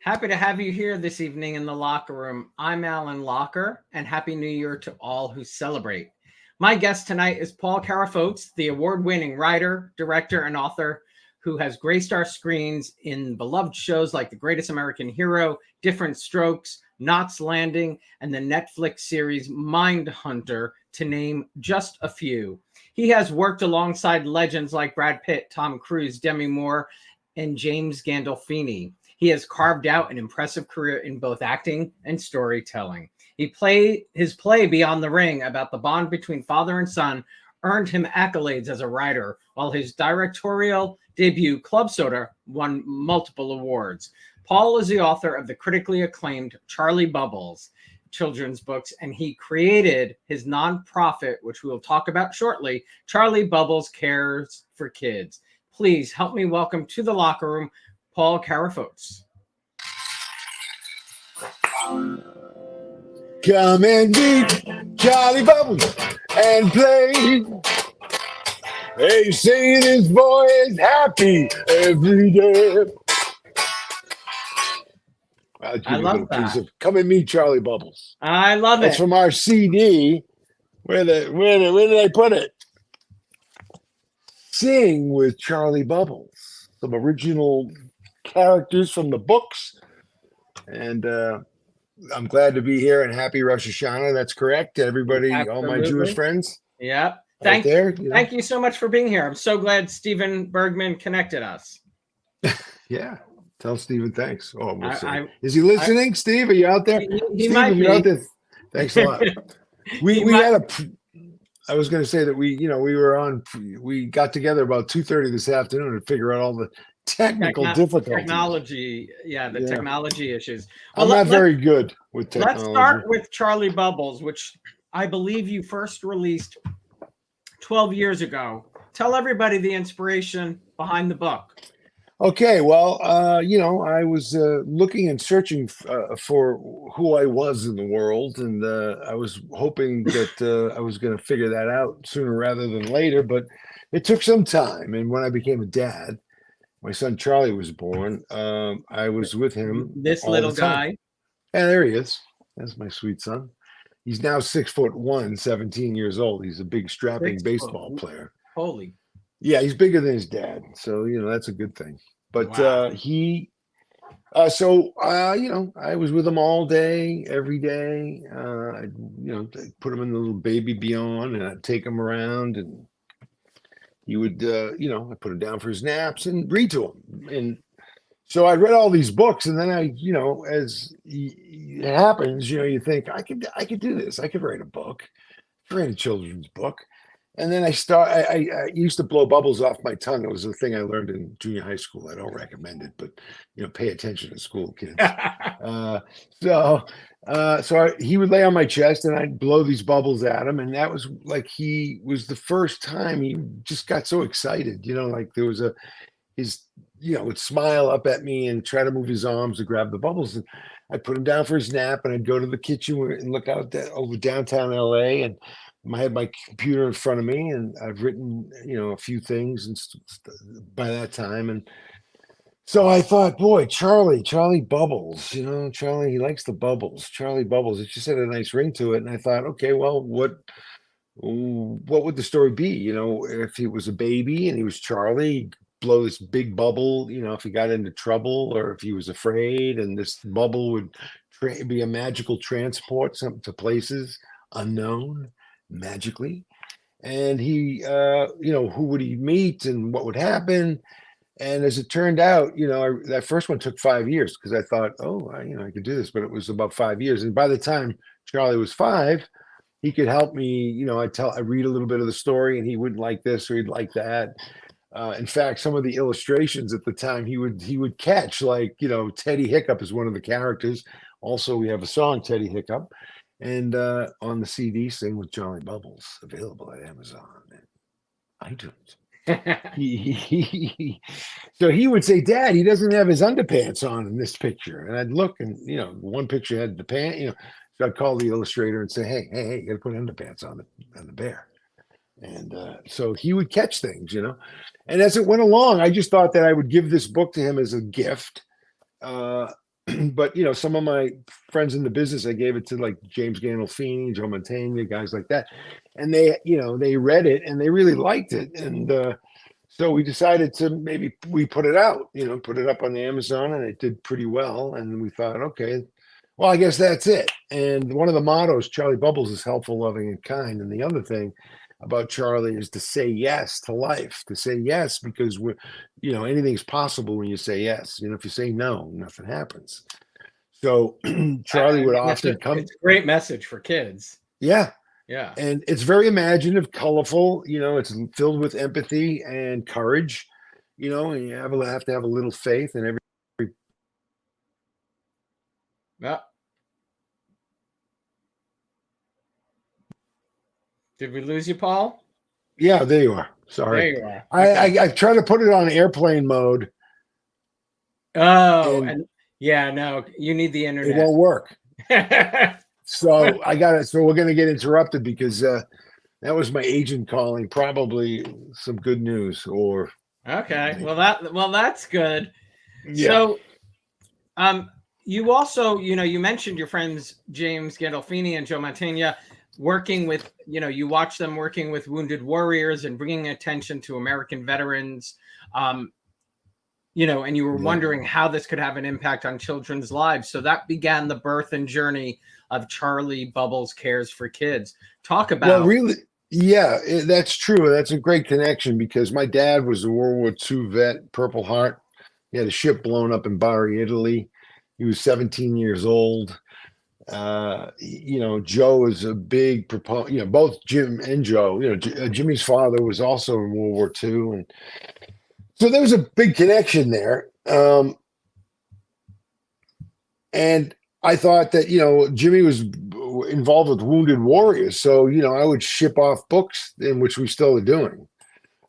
Happy to have you here this evening in the locker room. I'm Alan Locher, and Happy New Year to all who celebrate. My guest tonight is Paul Carafotes, the award-winning writer, director, and author who has graced our screens in beloved shows like The Greatest American Hero, Different Strokes, Knots Landing, and the Netflix series Mindhunter, to name just a few. He has worked alongside legends like Brad Pitt, Tom Cruise, Demi Moore, and James Gandolfini. He has carved out an impressive career in both acting and storytelling. His play Beyond the Ring, about the bond between father and son, earned him accolades as a writer, while his directorial debut, Club Soda, won multiple awards. Paul is the author of the critically acclaimed Charlie Bubbles children's books, and he created his nonprofit, which we will talk about shortly, Charlie Bubbles Cares for Kids. Please help me welcome to the locker room, Paul Carafotes. Come and meet Charlie Bubbles and play. They say this boy is happy every day. I love that. Come and meet Charlie Bubbles. I love That's it. from our CD. Where did I put it? Sing with Charlie Bubbles. Some original characters from the books. And I'm glad to be here, and happy Rosh Hashanah. That's correct. Everybody, all my Jewish friends. Yep. Thank you so much for being here. I'm so glad Stephen Bergman connected us. Yeah. Tell Stephen thanks. Oh, we'll see. Is he listening, Steve? Are you out there? He might be. Out there? Thanks a lot. I was going to say that we got together about 2:30 this afternoon to figure out all the technical difficulties. Technology issues. Well, I'm not very good with technology. Let's start with Charlie Bubbles, which I believe you first released 12 years ago. Tell everybody the inspiration behind the book. Okay, well, I was looking and searching for who I was in the world, and I was hoping that I was going to figure that out sooner rather than later, but it took some time. And when I became a dad, my son Charlie was born. I was with him. This little guy. Yeah, there he is. That's my sweet son. He's now 6'1", 17 years old. He's a big, strapping baseball player. Holy. Yeah, he's bigger than his dad, so that's a good thing. But wow. I was with him all day, every day. I'd put him in the little baby beyond, and I'd take him around, and he would, I put him down for his naps and read to him. And so I read all these books, and then as it happens, you think I could do this. I could write a book, write a children's book. And then I used to blow bubbles off my tongue. It was a thing I learned in junior high school. I don't recommend it, but pay attention to school, kids. He would lay on my chest, and I'd blow these bubbles at him. And that was like, he was the first time he just got so excited, like there was would smile up at me and try to move his arms to grab the bubbles. And I'd put him down for his nap, and I'd go to the kitchen and look out over downtown LA, and I had my computer in front of me, and I've written, a few things and by that time. And so I thought, boy, Charlie Bubbles, Charlie, he likes the bubbles, Charlie Bubbles. It just had a nice ring to it. And I thought, okay, well, what would the story be? If he was a baby and he was Charlie, he'd blow this big bubble, if he got into trouble or if he was afraid, and this bubble would be a magical transport to places unknown. Magically, and he who would he meet and what would happen. And as it turned out, that first one took 5 years, because I thought, I could do this, but it was about 5 years. And by the time Charlie was 5, he could help me. I read a little bit of the story, and he wouldn't like this or he'd like that. In fact, some of the illustrations at the time he would catch, like, Teddy Hiccup is one of the characters. Also, we have a song, Teddy Hiccup. And on the CD, Sing with Charlie Bubbles, available at Amazon and iTunes. So he would say, Dad, he doesn't have his underpants on in this picture. And I'd look, and one picture had the pant, so I'd call the illustrator and say, hey, you gotta put underpants on the bear. And so he would catch things, And as it went along, I just thought that I would give this book to him as a gift. But some of my friends in the business, I gave it to like James Gandolfini, Joe Mantegna, guys like that, and they read it and they really liked it, and so we decided to maybe we put it out, put it up on the Amazon, and it did pretty well. And we thought, okay, well, I guess that's it. And one of the mottos, Charlie Bubbles, is helpful, loving, and kind. And the other thing about Charlie is to say yes to life, to say yes, because anything's possible when you say yes. If you say no, nothing happens. So Charlie would often come. It's a great message for kids. Yeah. Yeah. And it's very imaginative, colorful, it's filled with empathy and courage, and you have to have a little faith in every. Yeah. Did we lose you, Paul? Yeah, there you are. Sorry. There you are. Okay. I try to put it on airplane mode. Oh, and yeah, no, you need the internet. It won't work. So we're going to get interrupted because that was my agent calling, probably some good news or. Okay. Well, that's good. Yeah. So, you also, you mentioned your friends, James Gandolfini and Joe Mantegna, working with, you watch them working with wounded warriors and bringing attention to American veterans, and you were wondering how this could have an impact on children's lives. So that began the birth and journey of Charlie Bubbles Cares for Kids. Talk about. Well, really, yeah, that's true. That's a great connection because my dad was a World War II vet, Purple Heart. He had a ship blown up in Bari, Italy. He was 17 years old. Joe is a big proponent, both Jim and Joe, Jimmy's father was also in World War II. And so there was a big connection there. And I thought that, Jimmy was involved with wounded warriors. So, I would ship off books, in which we still are doing.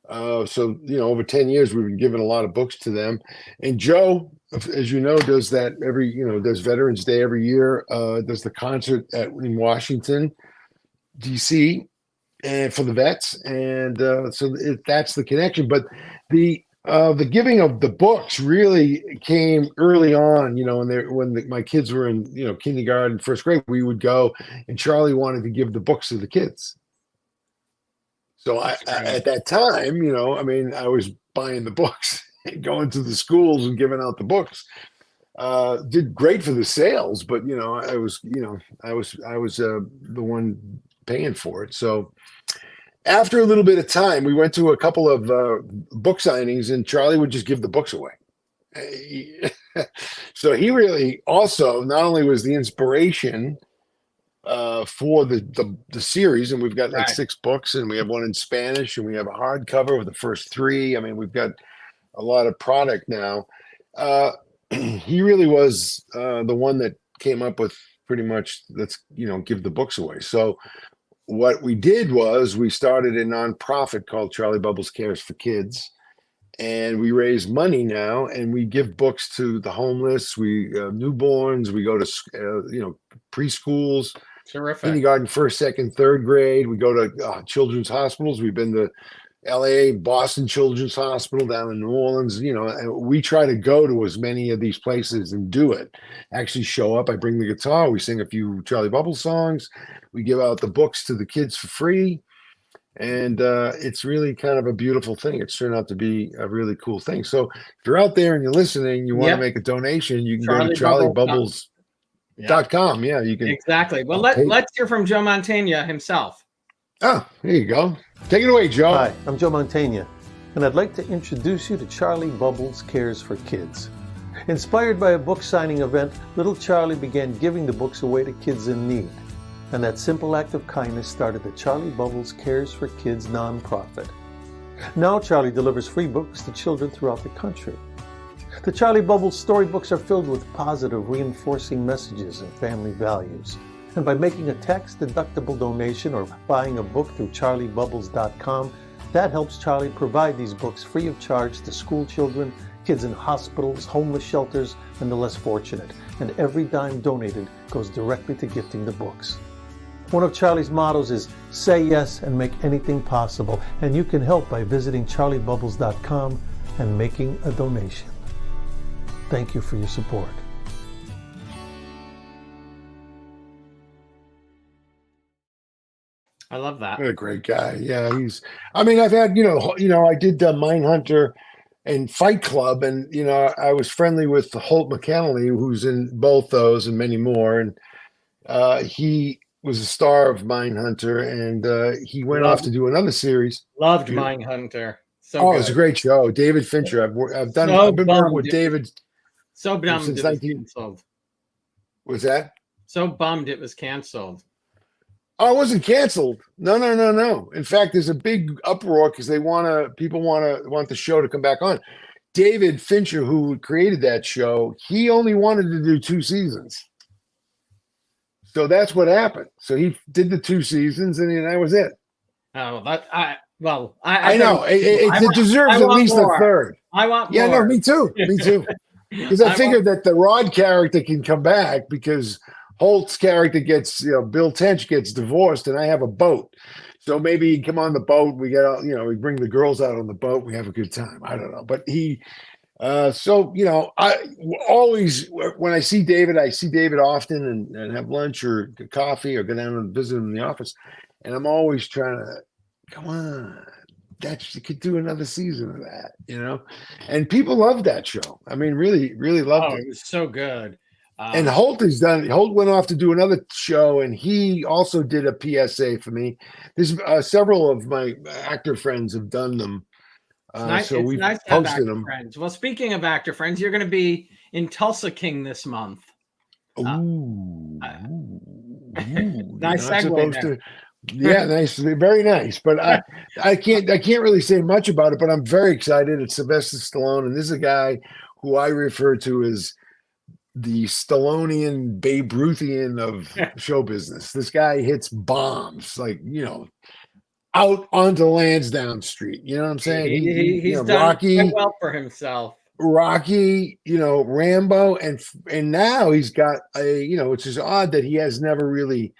So, over 10 years, we've been giving a lot of books to them. And Joe, as you know, does that does Veterans Day every year, does the concert in Washington, D.C., and for the vets. And that's the connection. But the giving of the books really came early on, when my kids were in, kindergarten, first grade, we would go, and Charlie wanted to give the books to the kids. So at that time, I was buying the books and going to the schools and giving out the books. Did great for the sales, but I was the one paying for it. So after a little bit of time, we went to a couple of book signings, and Charlie would just give the books away. So he really also not only was the inspiration for the series, and we've got like 6 books, and we have one in Spanish, and we have a hardcover with the first 3. I mean, we've got a lot of product now. He really was the one that came up with pretty much let's give the books away. So what we did was we started a nonprofit called Charlie Bubbles Cares for Kids, and we raise money now, and we give books to the homeless, we newborns, we go to preschools, terrific, kindergarten, 1st, 2nd, 3rd grade. We go to children's hospitals. We've been to LA, Boston Children's Hospital, down in New Orleans. And we try to go to as many of these places and do it. Actually show up. I bring the guitar. We sing a few Charlie Bubbles songs. We give out the books to the kids for free. And it's really kind of a beautiful thing. It's turned out to be a really cool thing. So if you're out there and you're listening, you want to make a donation, you can go to charliebubbles.com. Yeah, you can. Exactly. Well, let's hear from Joe Mantegna himself. Oh, there you go. Take it away, Joe. Hi, I'm Joe Mantegna, and I'd like to introduce you to Charlie Bubbles Cares for Kids. Inspired by a book signing event, little Charlie began giving the books away to kids in need. And that simple act of kindness started the Charlie Bubbles Cares for Kids nonprofit. Now Charlie delivers free books to children throughout the country. The Charlie Bubbles storybooks are filled with positive, reinforcing messages and family values. And by making a tax-deductible donation or buying a book through charliebubbles.com, that helps Charlie provide these books free of charge to school children, kids in hospitals, homeless shelters, and the less fortunate. And every dime donated goes directly to gifting the books. One of Charlie's mottos is, say yes and make anything possible. And you can help by visiting charliebubbles.com and making a donation. Thank you for your support. I love that. What a great guy. Yeah, I mean, I've had, I did Mindhunter and Fight Club, and I was friendly with Holt McKinley, who's in both those and many more. And he was a star of Mindhunter, and he went off Loved, to do another series. loved Mindhunter. So Oh, good. it's a great show. David Fincher. I've been working with David so bummed since it was canceled. Was that? So bummed it was canceled. Oh, it wasn't canceled. No. In fact, there's a big uproar because people want the show to come back on. David Fincher, who created that show, he only wanted to do 2 seasons. So that's what happened. So he did the 2 seasons, and that was it. Oh, I know it deserves at least more. a third. I want more. Yeah, no, me too. Because I figured that the Rod character can come back because Holt's character gets, Bill Tench gets divorced, and I have a boat. So maybe he come on the boat. We get out, we bring the girls out on the boat. We have a good time. I don't know, but I always, when I see David often and have lunch or coffee or go down and visit him in the office, and I'm always trying to, come on, you could do another season of that, and people love that show. I mean, really, really loved it. It was so good. And Holt went off to do another show, and he also did a PSA for me. There's several of my actor friends have done them. So we've posted them. Friends. Well, speaking of actor friends, you're going to be in Tulsa King this month. Nice segue. Yeah, nice, very nice. But I can't really say much about it. But I'm very excited. It's Sylvester Stallone, and this is a guy who I refer to as the Stallonian Babe Ruthian of show business. This guy hits bombs out onto Lansdowne Street. You know what I'm saying? He's done Rocky quite well for himself. Rocky, Rambo, and now he's got which is odd that he has never really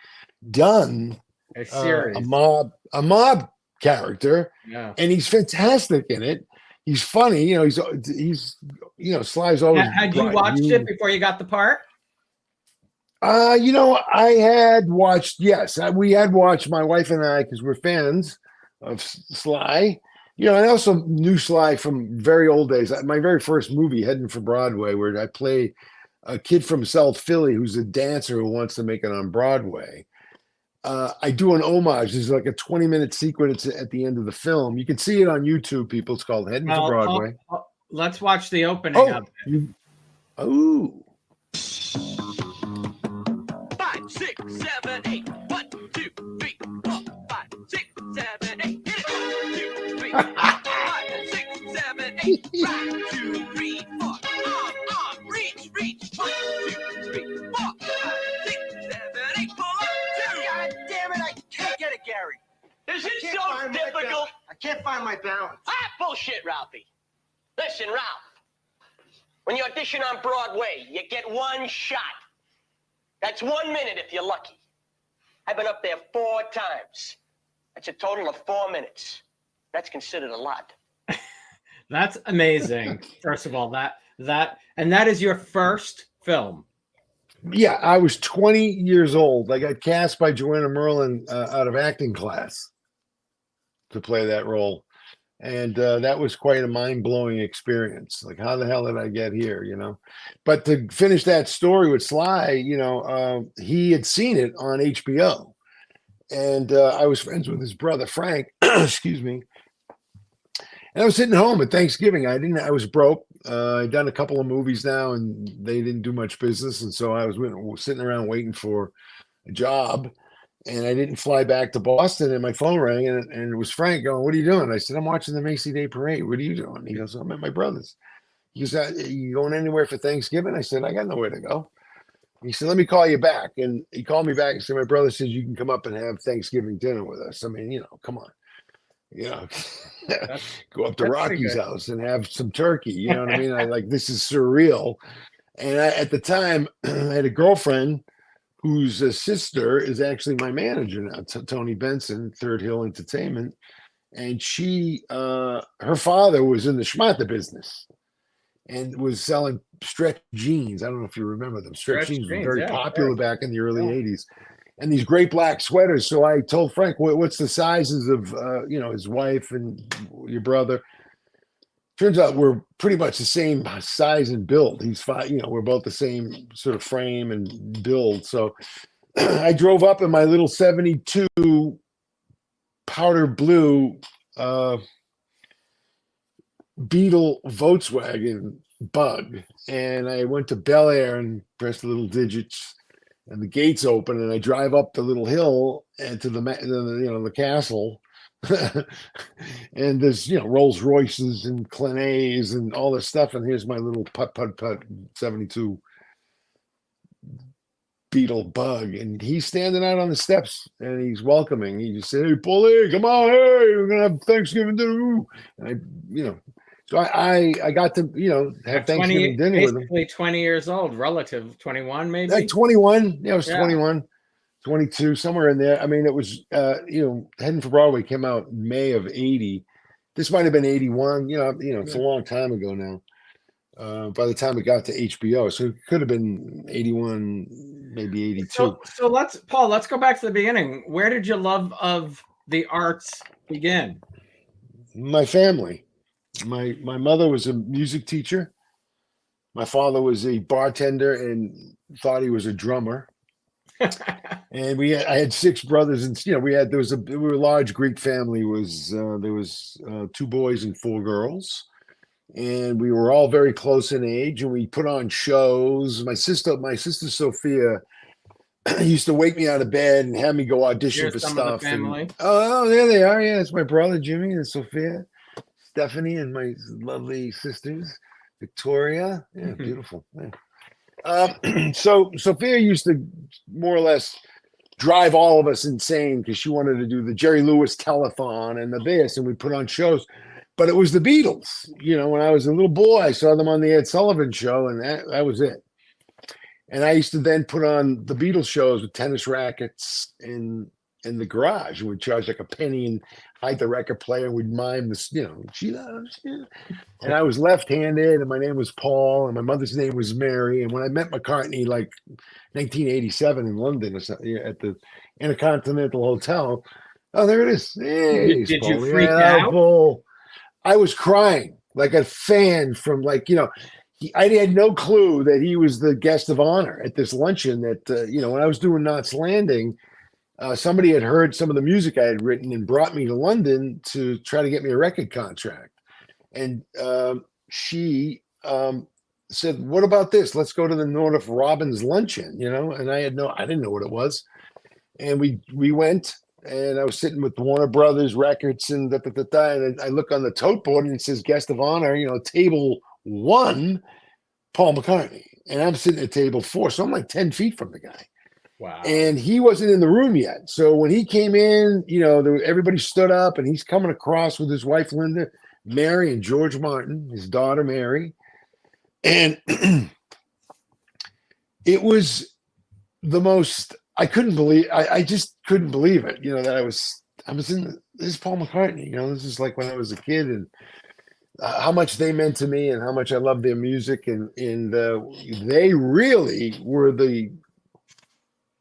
done a series, a mob character. Yeah, and he's fantastic in it. He's funny, he's Sly's always. Had you watched it before you got the part? I had watched. Yes, we had watched, my wife and I, because we're fans of Sly. And I also knew Sly from very old days. My very first movie, Heading for Broadway, where I play a kid from South Philly who's a dancer who wants to make it on Broadway. I do an homage. There's like a 20-minute sequence at the end of the film. You can see it on YouTube, people. It's called Heading for Broadway. Let's watch the opening of it. 5, 6, 7, 8. 1, 2, 3, 4, 5, 6, 7, 8. Hit it. 1, 2, 3, 4, 5, 6, 7, 8. 1, 2, 3, 4. Arm, reach. 1, 2, 3, 4, 5, 6, 7, 8. 4, 2. God damn it! I can't get it, Gary. This is so difficult. I can't find my balance. Bullshit, Ralphie. Listen, Ralph. When you audition on Broadway, you get 1 shot. That's 1 minute if you're lucky. I've been up there 4 times. That's a total of 4 minutes. That's considered a lot. That's amazing. First of all, that is your first film. Yeah, I was 20 years old. I got cast by Joanna Merlin out of acting class to play that role. And that was quite a mind-blowing experience. Like, how the hell did I get here, But to finish that story with Sly, he had seen it on HBO. And I was friends with his brother, Frank, excuse me. And I was sitting home at Thanksgiving. I was broke. I'd done a couple of movies now, and they didn't do much business. And so I was sitting around waiting for a job. And I didn't fly back to Boston, and my phone rang, and it was Frank going, "What are you doing?" I said, "I'm watching the Macy Day Parade. What are you doing?" He goes, "I'm at my brother's." He goes, "Are you going anywhere for Thanksgiving?" I said, "I got nowhere to go." He said, "Let me call you back." And he called me back and said, "My brother says you can come up and have Thanksgiving dinner with us." I mean, come on. Go up to Rocky's house and have some turkey. You know what I mean? This is surreal. And at the time, I had a girlfriend whose sister is actually my manager now, Tony Benson, Third Hill Entertainment. And she, her father was in the schmata business and was selling stretch jeans. I don't know if you remember them. Stretch jeans were very popular back in the early 80s. and these great black sweaters. So I told Frank, what's the sizes of, his wife and your brother? Turns out we're pretty much the same size and build. He's 5, we're both the same sort of frame and build. So I drove up in my little 72 powder blue Beetle Volkswagen Bug, and I went to Bel Air and pressed the little digits, and the gates open, and I drive up the little hill and to the castle, and there's Rolls Royces and Clenays and all this stuff, and here's my little putt 72 Beetle Bug, and he's standing out on the steps and he's welcoming. He just said, "Hey, Paulie, come on, hey, we're gonna have Thanksgiving dinner." And so I got to have Thanksgiving dinner with him. Basically 20 years old, relative 21 maybe. Like 21, I was Yeah. 21, 22, somewhere in there. I mean, it was Heading for Broadway came out May of 80. This might have been 81. It's a long time ago now. By the time it got to HBO, so it could have been 81, maybe 82. So let's go back to the beginning. Where did your love of the arts begin? My family. My mother was a music teacher. My father was a bartender and thought he was a drummer. And I had 6 brothers, and we were a large Greek family. There was 2 boys and 4 girls. And we were all very close in age, and we put on shows. My sister Sophia used to wake me out of bed and have me go audition Here's for some stuff. of the family. Oh, there they are. Yeah, it's my brother Jimmy and Sophia, Stephanie, and my lovely sisters, Victoria. Yeah, beautiful. Yeah. So Sophia used to more or less drive all of us insane because she wanted to do the Jerry Lewis telethon and and we put on shows. But it was the Beatles. When I was a little boy, I saw them on the Ed Sullivan Show, and that was it. And I used to then put on the Beatles shows with tennis rackets in the garage, and we'd charge like a penny and hide the record player, and we'd mime this, she loves you. And I was left-handed, and my name was Paul, and my mother's name was Mary. And when I met McCartney, like 1987 in London or something, at the Intercontinental Hotel, oh, there it is. Hey, Did you Paulie. freak Yeah, out? Paul. I was crying like a fan from I had no clue that he was the guest of honor at this luncheon that, when I was doing Knots Landing, somebody had heard some of the music I had written and brought me to London to try to get me a record contract. And she said, "What about this? Let's go to the Northrop Robbins luncheon," and I didn't know what it was. And we went. And I was sitting with Warner Brothers Records and and I look on the tote board and it says guest of honor, table 1, Paul McCartney. And I'm sitting at table 4. So I'm like 10 feet from the guy. Wow. And he wasn't in the room yet. So when he came in, everybody stood up, and he's coming across with his wife, Linda, Mary, and George Martin, his daughter, Mary. And it was the most... I couldn't believe. I just couldn't believe it. That I was in. This is Paul McCartney. This is like when I was a kid, and how much they meant to me, and how much I loved their music, and they really were the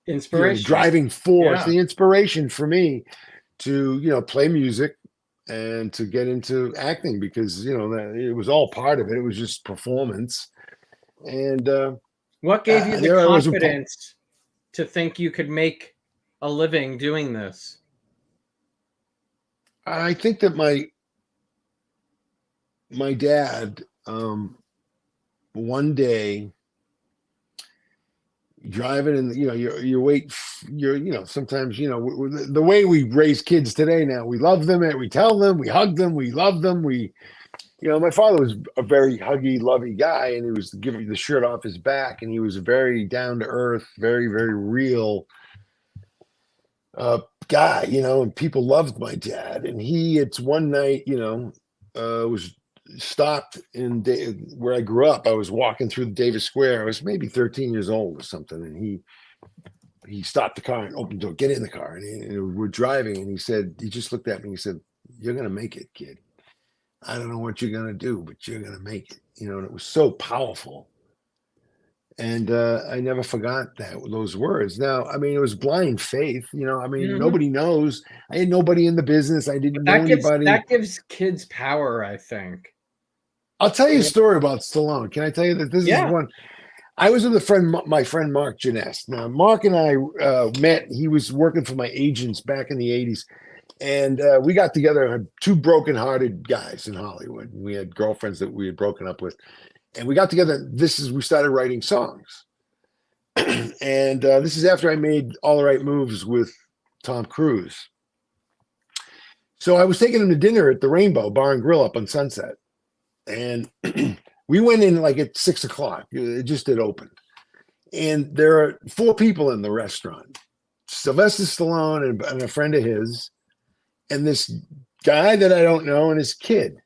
inspiration, driving force, Yeah. the inspiration for me to play music and to get into acting, because that it was all part of it. It was just performance. And what gave you the there I was a- confidence to think you could make a living doing this? I think that my dad, one day driving in, sometimes, the way we raise kids today now, we love them and we tell them, we hug them, we love them. My father was a very huggy, lovey guy, and he was giving the shirt off his back, and he was a very down to earth, very, very real guy, and people loved my dad. And it's one night, was stopped where I grew up. I was walking through Davis Square. I was maybe 13 years old or something, and he stopped the car and opened the door, get in the car, and we're driving, and he just looked at me and he said, "You're gonna make it, kid. I don't know what you're going to do, but you're going to make it," and it was so powerful. And I never forgot those words. Now, I mean, it was blind faith, you know. I mean, Mhm. nobody knows. I had nobody in the business. I didn't know anybody. That gives kids power, I think. I'll tell you a story about Stallone. Can I tell you that this is Yeah. one? I was with my friend Mark Janess. Now, Mark and I met. He was working for my agents back in the 80s. And we got together, two broken-hearted guys in Hollywood. We had girlfriends that we had broken up with. And we got together. We started writing songs. And this is after I made All the Right Moves with Tom Cruise. So I was taking him to dinner at the Rainbow Bar and Grill up on Sunset. And we went in like at 6 o'clock. It just had opened. And there are 4 people in the restaurant. Sylvester Stallone and a friend of his, and this guy that I don't know, and his kid.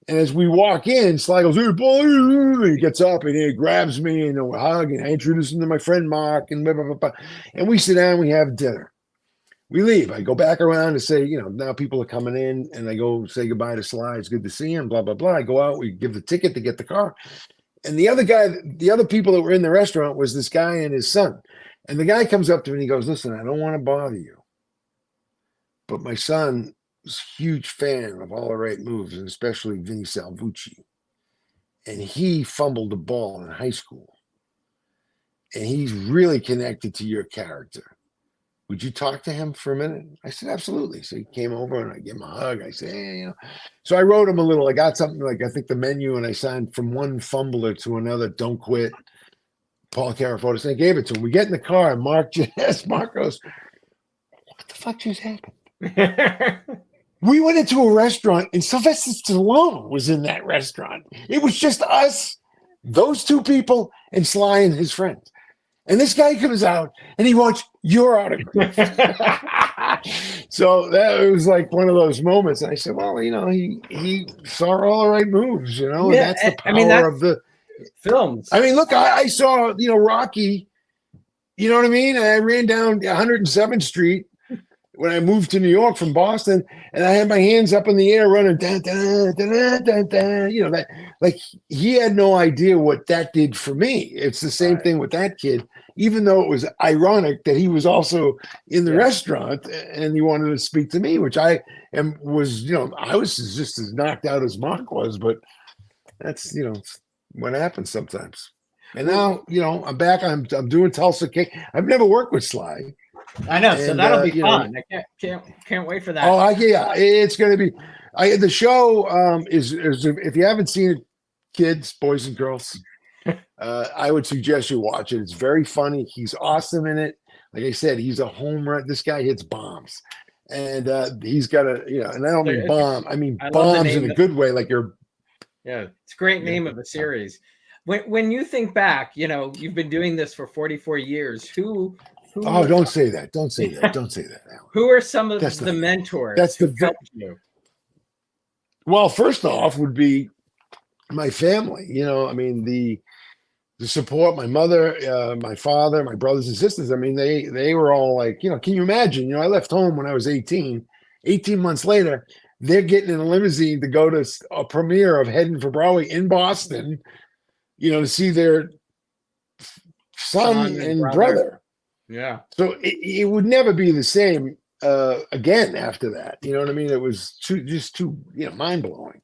And as we walk in, Sly goes, "Hey, boy," he gets up and he grabs me and we hug, and I introduce him to my friend Mark, and blah, blah, blah, blah. And we sit down, we have dinner. We leave. I go back around to say, you know, now people are coming in, and I go say goodbye to Sly. It's good to see him, blah, blah, blah. I go out, we give the ticket to get the car. And the other people that were in the restaurant was this guy and his son. And the guy comes up to me and he goes, "Listen, I don't want to bother you, but my son was a huge fan of All the Right Moves, and especially Vinnie Salvucci. And he fumbled the ball in high school. And he's really connected to your character. Would you talk to him for a minute?" I said, "Absolutely." So he came over and I gave him a hug. I said, "Hey, you know." So I wrote him a little. I got something like, I think, the menu, and I signed "From one fumbler to another, don't quit, Paul Carafotes." And I gave it to him. We get in the car, and Mark goes, "What the fuck just happened?" We went into a restaurant, and Sylvester Stallone was in that restaurant. It was just us, those 2 people, and Sly and his friend. And this guy comes out, and he wants your autograph. So that was like one of those moments. And I said, well, you know, he saw All the Right Moves, you know, and Yeah, that's the power I mean, of the films. I mean, look, I saw, you know, Rocky, you know what I mean? And I ran down 107th Street when I moved to New York from Boston, and I had my hands up in the air running, da, da, da, da, da, you know, that, like, he had no idea what that did for me. It's the same thing with that kid, even though it was ironic that he was also in the restaurant and he wanted to speak to me, which was, you know, I was just as knocked out as Mark was, but that's, you know, what happens sometimes. And now, you know, I'm back. I'm doing Tulsa King. I've never worked with Sly. I know, so that'll be you fun. know, I can't wait for that. Oh, yeah, it's going to be. The show is if you haven't seen it, kids, boys and girls, I would suggest you watch it. It's very funny. He's awesome in it. Like I said, he's a home run. This guy hits bombs, and he's got a, you know, and I don't mean bomb. I mean bombs in a good way. Like you're. Yeah, it's a great name of a series. When you think back, you know, you've been doing this for 44 years. Who Oh, don't say that. Don't say that. Don't say that, Alan. Who are some of the mentors who helped you? Well, first off would be my family. You know, I mean, the support, my mother, my father, my brothers and sisters. I mean, they were all like, you know, can you imagine? You know, I left home when I was 18. 18 months later, they're getting in a limousine to go to a premiere of Heading for Broadway in Boston, you know, to see their son and brother. Yeah. So it would never be the same again after that. You know what I mean? It was just too, you know, mind blowing.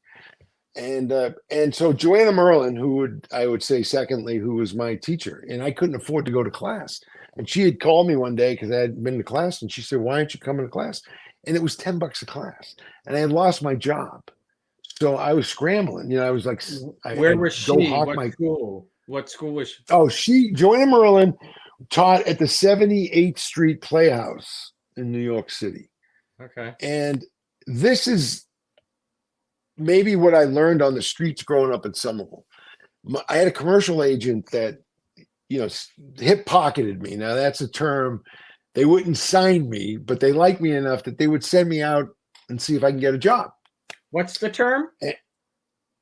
And so Joanna Merlin, I would say secondly, who was my teacher, and I couldn't afford to go to class. And she had called me one day because I had been to class, and she said, "Why aren't you coming to class?" And it was $10 a class, and I had lost my job. So I was scrambling. You know, I was like, where was she? What school was she? Oh, Joanna Merlin taught at the 78th Street Playhouse in New York City. Okay. And this is maybe what I learned on the streets growing up in Somerville. I had a commercial agent that, you know, hip pocketed me. Now that's a term. They wouldn't sign me, but they liked me enough that they would send me out and see if I can get a job. What's the term?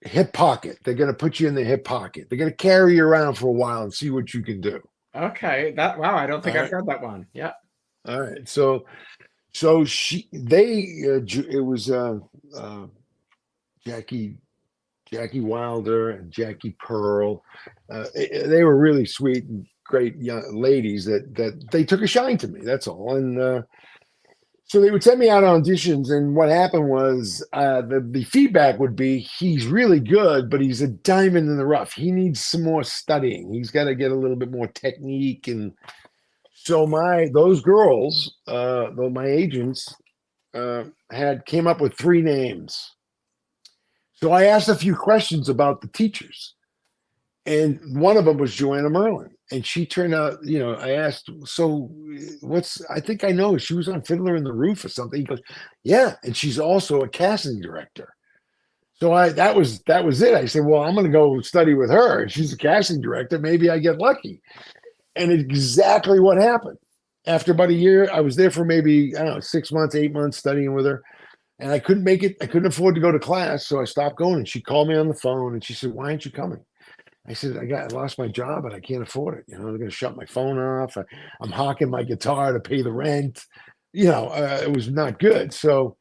Hip pocket. They're going to put you in the hip pocket. They're going to carry you around for a while and see what you can do. Okay. Wow. I don't think I've heard that one. Yeah. All right. So it was Jackie Jackie Wilder and Jackie Pearl. They were really sweet and great young ladies that they took a shine to me. That's all. And so they would send me out on auditions, and what happened was the feedback would be he's really good, but he's a diamond in the rough. He needs some more studying. He's got to get a little bit more technique. And so those girls, my agents, came up with 3 names. So I asked a few questions about the teachers, and one of them was Joanna Merlin. And she turned out, I asked, so I think I know, she was on Fiddler in the Roof or something. He goes, yeah. And she's also a casting director. So that was it. I said, well, I'm going to go study with her. She's a casting director. Maybe I get lucky. And exactly what happened. After about a year, I was there for maybe, I don't know, 6 months, 8 months studying with her. And I couldn't make it. I couldn't afford to go to class. So I stopped going. And she called me on the phone and she said, why aren't you coming? I said, I lost my job and I can't afford it. They're going to shut my phone off. I'm hawking my guitar to pay the rent. It was not good. So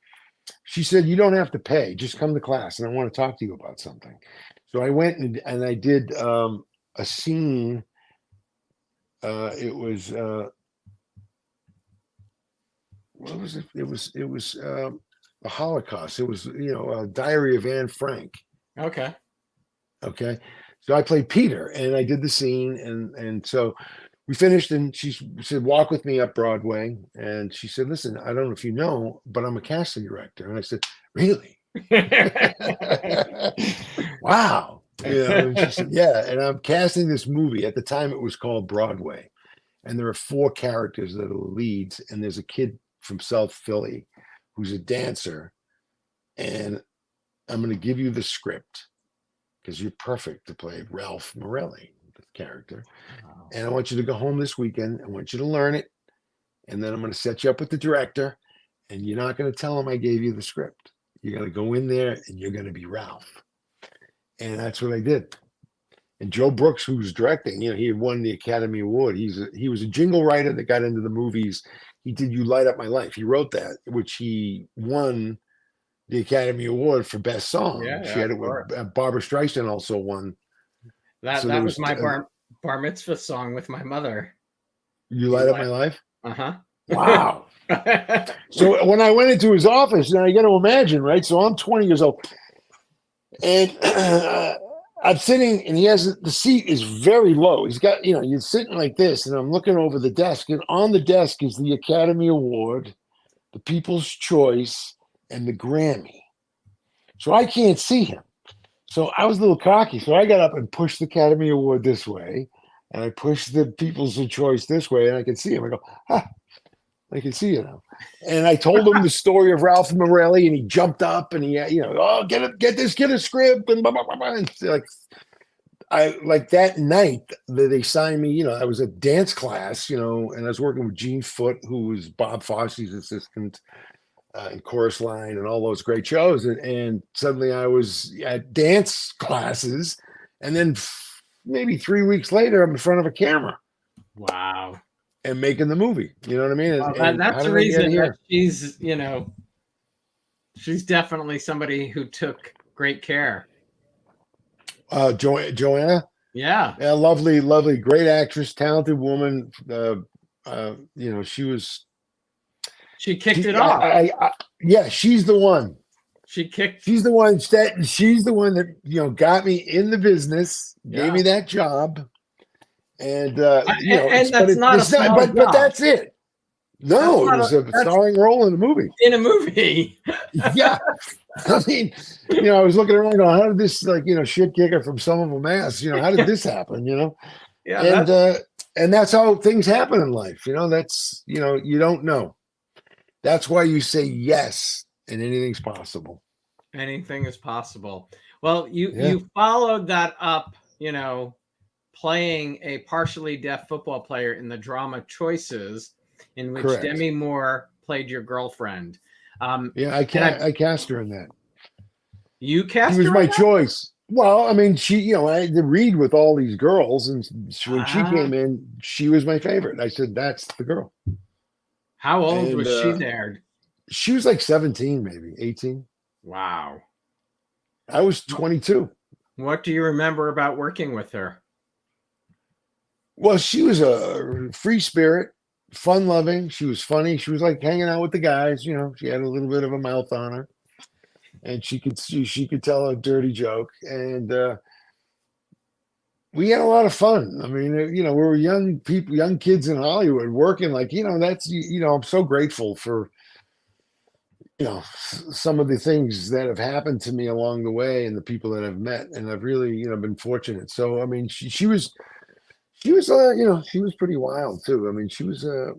she said, you don't have to pay. Just come to class. And I want to talk to you about something. So I went and I did a scene. It was, what was it? It was the Holocaust. It was, Diary of Anne Frank. Okay. So I played Peter and I did the scene. And so we finished and she said, walk with me up Broadway. And she said, listen, I don't know if you know, but I'm a casting director. And I said, really? Wow. And she said, yeah. And I'm casting this movie. At the time it was called Broadway. And there are 4 characters that are the leads. And there's a kid from South Philly who's a dancer. And I'm going to give you the script, because you're perfect to play Ralph Morelli, the character. Wow. And I want you to go home this weekend. I want you to learn it. And then I'm going to set you up with the director. And you're not going to tell him I gave you the script. You're going to go in there and you're going to be Ralph. And that's what I did. And Joe Brooks, who was directing, he had won the Academy Award. He was a jingle writer that got into the movies. He did You Light Up My Life. He wrote that, which he won the Academy Award for Best Song. She had it with Barbara Streisand also won. That was my bar mitzvah song with my mother. You Light Up My Life? Uh-huh. Wow. So when I went into his office, now you got to imagine, right? So I'm 20 years old. And I'm sitting, and he has the seat is very low. He's got, you're sitting like this, and I'm looking over the desk, and on the desk is the Academy Award, the People's Choice, and the Grammy. So I can't see him. So I was a little cocky. So I got up and pushed the Academy Award this way, and I pushed the People's Choice this way, and I could see him. I go, I can see you now. And I told him the story of Ralph Morelli, and he jumped up and he, get a script, and blah, blah, blah, blah. And like that night they signed me, I was at dance class, and I was working with Gene Foote, who was Bob Fosse's assistant, in Chorus Line and all those great shows. And suddenly I was at dance classes, and then maybe 3 weeks later, I'm in front of a camera. Wow. And making the movie, you know what I mean? And that's the reason that she's, she's definitely somebody who took great care. Joanna? Yeah. Yeah, lovely, great actress, talented woman. She kicked it off. Yeah, she's the one. She's the one that got me in the business, gave me that job. And that's not a small job. But that's it. No, it was a starring role in a movie. In a movie. Yeah. I mean, I was looking around going, how did this, shit kicker from some of them ass, how did this happen, Yeah. And that's how things happen in life. That's, you don't know. That's why you say yes, and anything's possible. Anything is possible. Well, you followed that up, playing a partially deaf football player in the drama Choices, in which Correct. Demi Moore played your girlfriend. I cast her in that. You cast her? She was my choice. Well, I mean, she, I had to read with all these girls, and when she came in, she was my favorite. I said, that's the girl. How old was she there? She was like 17, maybe 18. Wow. I was 22. What do you remember about working with her? Well, she was a free spirit, fun loving. She was funny. She was like hanging out with the guys. You know, she had a little bit of a mouth on her, and she could tell a dirty joke, and we had a lot of fun. I mean, you know, we were young people, young kids in Hollywood working. Like, you know, that's you know, I'm so grateful for you know some of the things that have happened to me along the way and the people that I've met, and I've really you know been fortunate. So I mean, she was you know she was pretty wild too. I mean, she was a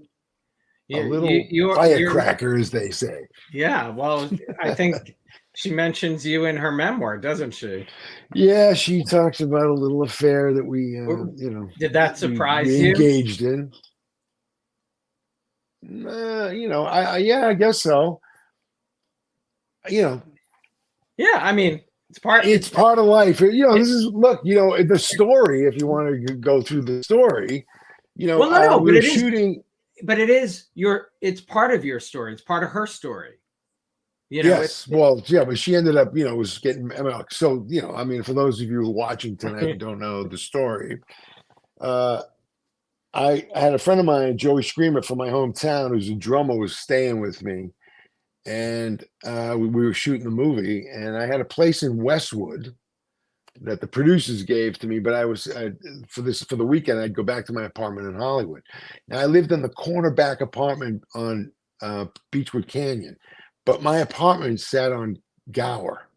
little You're firecracker, as they say. yeah. Well, I think she mentions you in her memoir, doesn't she? Yeah, she talks about a little affair that we W- you know Did that surprise we you? engaged in. You know, yeah, I guess so. You know, Yeah, I mean, it's part of life. You know, this is look. You know, the story. If you want to go through the story, you know, well, no, we but were it is, shooting. but it is it's part of your story. It's part of her story. You know, Yes, well, yeah, but she ended up, you know, was getting. I mean, so you know, I mean, for those of you watching tonight and don't know the story, uh, I had a friend of mine, Joey Screamer from my hometown, who's a drummer, was staying with me, and we were shooting the movie, and I had a place in Westwood that the producers gave to me, but for the weekend I'd go back to my apartment in Hollywood. Now I lived in the cornerback apartment on Beechwood Canyon, but my apartment sat on Gower.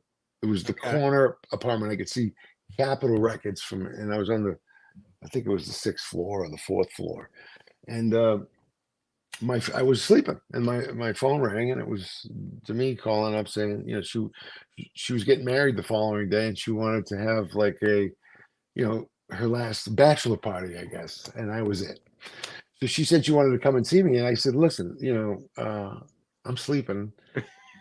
It was the Okay. corner apartment. I could see Capitol Records from, and I was on I think it was the 6th floor or the 4th floor, and I was sleeping, and my phone rang, and it was Demi calling up saying, you know, she was getting married the following day, and she wanted to have like a, you know, her last bachelor party, I guess, and I was it. So she said she wanted to come and see me, and I said, listen, you know, I'm sleeping.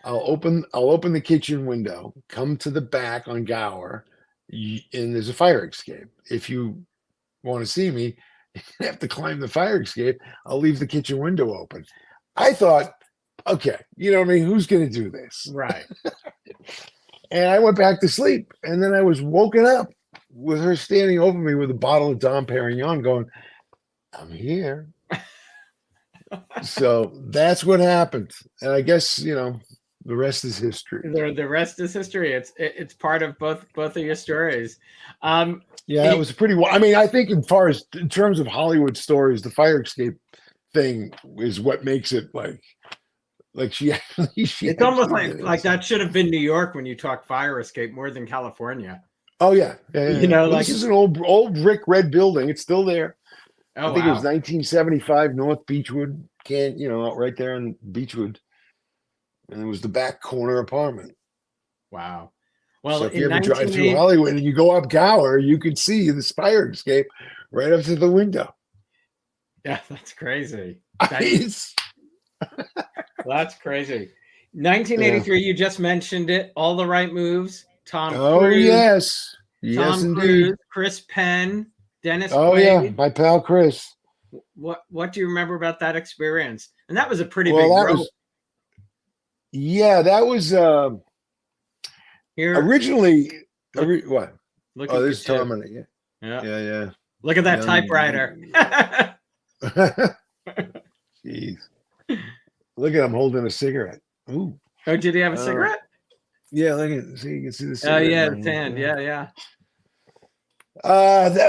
I'll open the kitchen window, come to the back on Gower, and there's a fire escape. If you want to see me, you have to climb the fire escape. I'll leave the kitchen window open. I thought, okay, you know what I mean? Who's going to do this? right. And I went back to sleep. And then I was woken up with her standing over me with a bottle of Dom Perignon going, I'm here. So that's what happened. And I guess, you know, the rest is history. The rest is history. It's part of both of your stories. Yeah, it was pretty. I mean, I think in terms of Hollywood stories, the fire escape thing is what makes it like she it's almost like that should have been New York when you talk fire escape more than California. Oh yeah, You know, well, like this is an old brick red building. It's still there. oh I think it was wow. 1975 North Beechwood, you know, out right there in Beechwood, and it was the back corner apartment. Wow. Well, So if in you ever drive through 1980 Hollywood and you go up Gower, you could see the fire escape right up to the window. yeah, that's crazy. It's- That's crazy. 1983, you just mentioned it. All the Right Moves. Tom oh Cruise. yes, yes Tom indeed. Cruise, Chris Penn, Dennis Oh Quaid. yeah, my pal Chris. What do you remember about that experience? And that was a pretty Well, big that role. was that was Here, originally Look- what? look Oh, at this is you. Tom in it. Yeah. Yeah, Look at that Young- typewriter. yeah. Jeez. Look at him holding a cigarette. Ooh. Oh, did he have a cigarette? Yeah, look at see, you can see the Oh cigarette. yeah, in the my hand. hand. Yeah.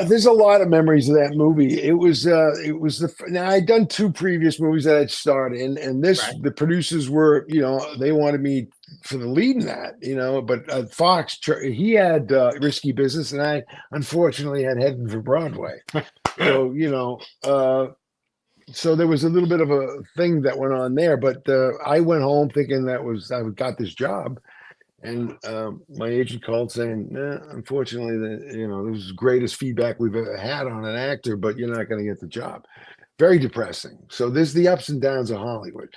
There's a lot of memories of that movie. It was now I'd done 2 previous movies that I'd starred in, and this Right. the producers were, you know, they wanted me for the lead in that, you know, but Fox, he had Risky Business, and I unfortunately had Heading for Broadway. So, you know, so there was a little bit of a thing that went on there, but I went home thinking I got this job. And my agent called saying, nah, unfortunately, you know, this is the greatest feedback we've ever had on an actor, but you're not going to get the job. Very depressing. So there's the ups and downs of Hollywood.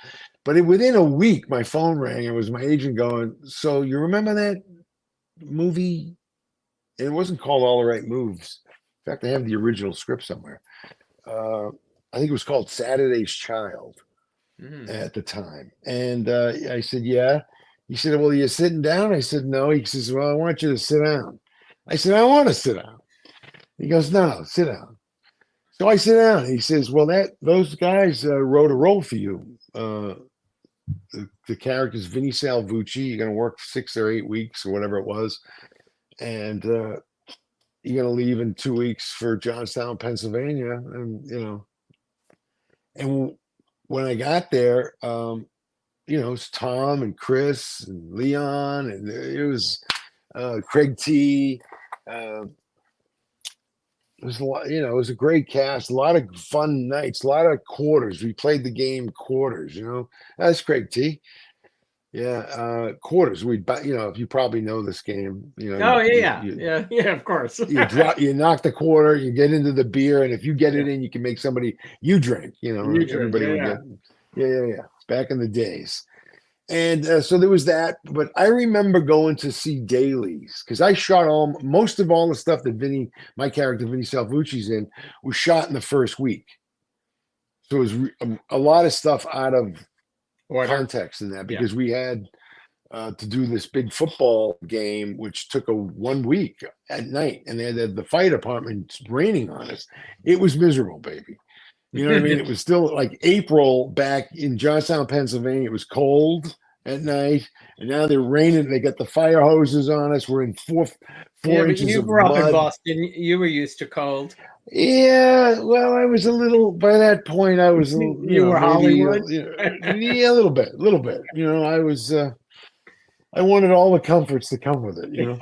But within a week, my phone rang. It was my agent going, so you remember that movie? And it wasn't called All the Right Moves. In fact, I have the original script somewhere. I think it was called Saturday's Child Mhm. at the time. And I said, yeah. He said, well, you're sitting down? I said, no. He says, well, I want you to sit down. I said, I want to sit down. He goes, no, sit down. So I sit down. He says, well, those guys wrote a role for you. The character's Vinnie Salvucci. You're going to work 6 or 8 weeks or whatever it was. And you're going to leave in 2 weeks for Johnstown, Pennsylvania. And, and when I got there, it's Tom and Chris and Leon, and it was Craig T. It was a lot, it was a great cast, a lot of fun nights, a lot of quarters. We played the game quarters, That's Craig T. Yeah, quarters. You probably know this game. Oh yeah, of course. you knock the quarter, you get into the beer, and if you get it in, you can make somebody you drink. Everybody would get. Yeah. Back in the days. And so there was that, but I remember going to see dailies because I shot most of all the stuff that my character Vinnie Salvucci's in, was shot in the first week. So it was a lot of stuff out of context in that because we had to do this big football game, which took 1 week at night, and they had the fire department raining on us. It was miserable, baby. You know what I mean? It was still like April back in Johnstown, Pennsylvania. It was cold at night, and now they're raining. They got the fire hoses on us. We're in four inches you of grew up mud. in Boston. You were used to cold. Yeah, well, I was a little. By that point, I was. You were Hollywood. Yeah, a little bit. I was. I wanted all the comforts to come with it.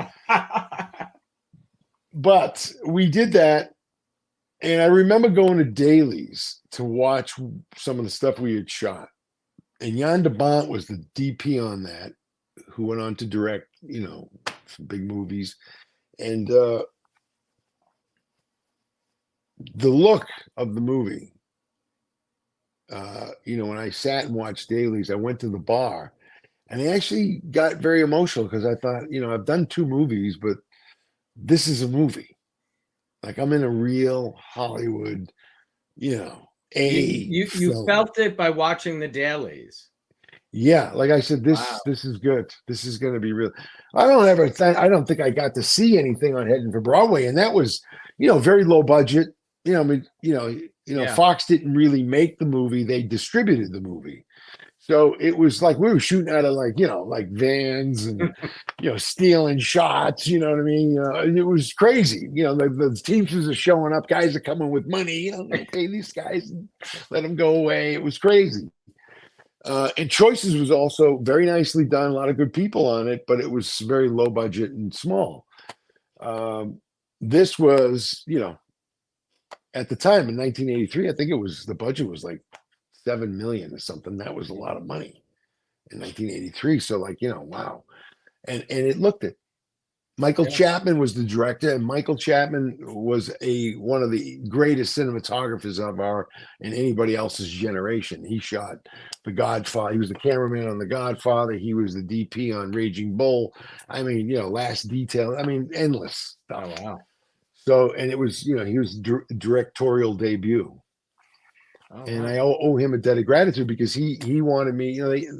But we did that. And I remember going to dailies to watch some of the stuff we had shot. And Jan de Bont was the DP on that, who went on to direct, some big movies. And the look of the movie, when I sat and watched dailies, I went to the bar and I actually got very emotional because I thought, I've done 2 movies, but this is a movie. Like I'm in a real Hollywood, you felt it by watching the dailies. Yeah, like I said, this is good. This is going to be real. I don't think I got to see anything on Heading for Broadway, and that was, very low budget. Fox didn't really make the movie; they distributed the movie. So it was like we were shooting out of like vans and stealing shots. You know what I mean? It was crazy. The teamsters are showing up. Guys are coming with money. Pay these guys and let them go away. It was crazy. And Choices was also very nicely done. A lot of good people on it, but it was very low budget and small. This was, at the time in 1983, I think the budget was like $7 million or something. That was a lot of money in 1983. So wow. And it looked it. Michael Chapman was the director, and Michael Chapman was one of the greatest cinematographers of and anybody else's generation. He shot The Godfather. He was the cameraman on The Godfather. He was the DP on Raging Bull. I mean, Last Detail. I mean, endless stuff. Oh, wow. So, and it was, he was directorial debut. Oh, and wow. I owe him a debt of gratitude because he wanted me,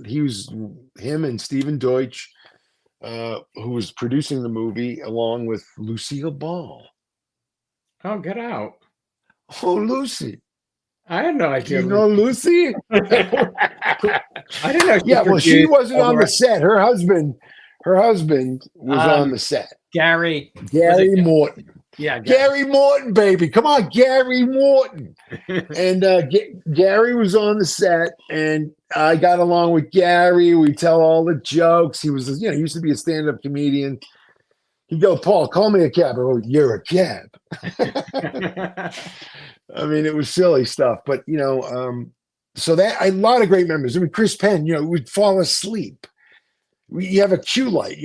he was him and Stephen Deutsch, who was producing the movie along with Lucille Ball. Oh, get out. Oh, Lucy. I had no idea. You know Lucy? I didn't know. Yeah, well, she wasn't on the set. Her husband was on the set. Gary Morton. Yeah, Gary Morton, baby. Come on, Gary Morton. And Gary was on the set, and I got along with Gary. We tell all the jokes. He was, he used to be a stand-up comedian. He'd go, Paul, call me a cab. I go, you're a cab. I mean, it was silly stuff, but so that a lot of great memories. I mean, Chris Penn, we'd fall asleep. You have a cue light,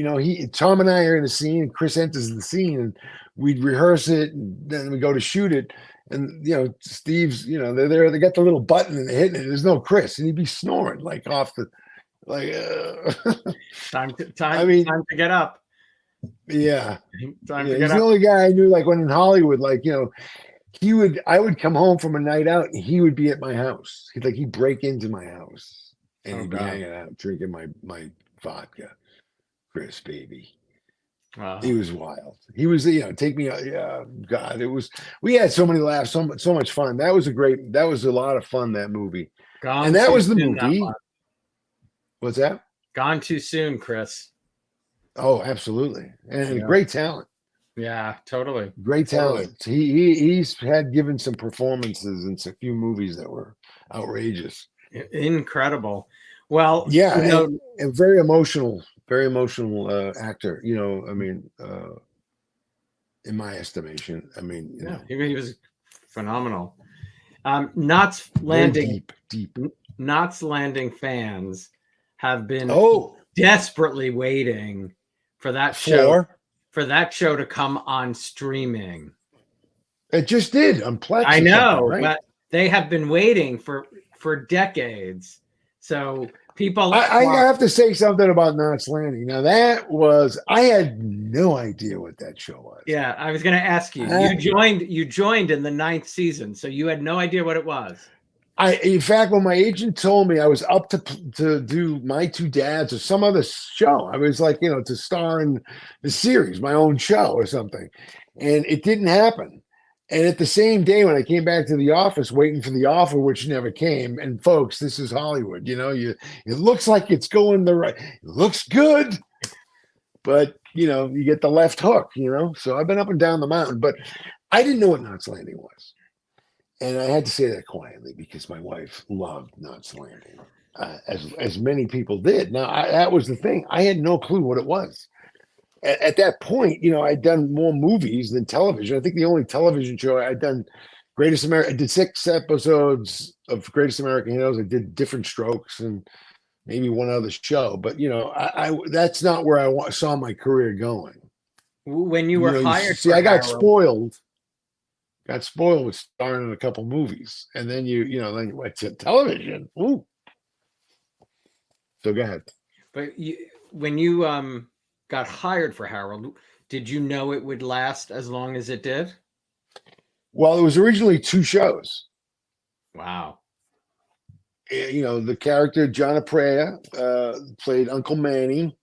Tom and I are in a scene, and Chris enters the scene, and we'd rehearse it, and then we go to shoot it. And Steve's, they're there, they got the little button and they're hitting it. There's no Chris, and he'd be snoring off the time to get up. Yeah. Time to get he's up. The only guy I knew, when in Hollywood, I would come home from a night out and he would be at my house. He'd break into my house and he'd be hanging out, drinking my vodka. Chris, baby. Wow. He was wild. He was, take me. Yeah, God, it was. We had so many laughs, so much fun. That was a lot of fun. That movie, Gone and that too was the soon, that movie. one. What's that? Gone too soon, Chris. Oh, absolutely, and Yeah. great talent. Yeah, totally. Great Totally. talent. He's had given some performances in a few movies that were outrageous. Incredible. Well, Yeah, you know, and very emotional actor. In my estimation, yeah, he was phenomenal. Knots very Landing, deep. Knots Landing fans have been Oh, desperately waiting for that show floor. to come on streaming. It just did on Plex. I or know, something, right? but they have been waiting for decades. So people, I have to say something about Knots Landing. Now I had no idea what that show was. yeah, I was going to ask you. You joined in the 9th season, so you had no idea what it was. In fact, when my agent told me I was up to do My Two Dads or some other show, I was like, to star in the series, my own show or something, and it didn't happen. And at the same day, when I came back to the office, waiting for the offer, which never came, and folks, this is Hollywood. It looks like it's going it looks good, but you get the left hook. So I've been up and down the mountain, but I didn't know what Knots Landing was. And I had to say that quietly because my wife loved Knots Landing, as many people did. Now, that was the thing. I had no clue what it was. At that point, I'd done more movies than television. I think the only television show I'd done, Greatest America. I did 6 episodes of Greatest American Heroes. I did Different Strokes and maybe one other show. But that's not where I saw my career going. When you were hired, I got spoiled. Got spoiled with starring in a couple movies, and then then you went to television. Ooh. So go ahead. But when you got hired for Harold, did you know it would last as long as it did? Well, it was originally 2 shows. Wow. The character John Aprea played Uncle Manny,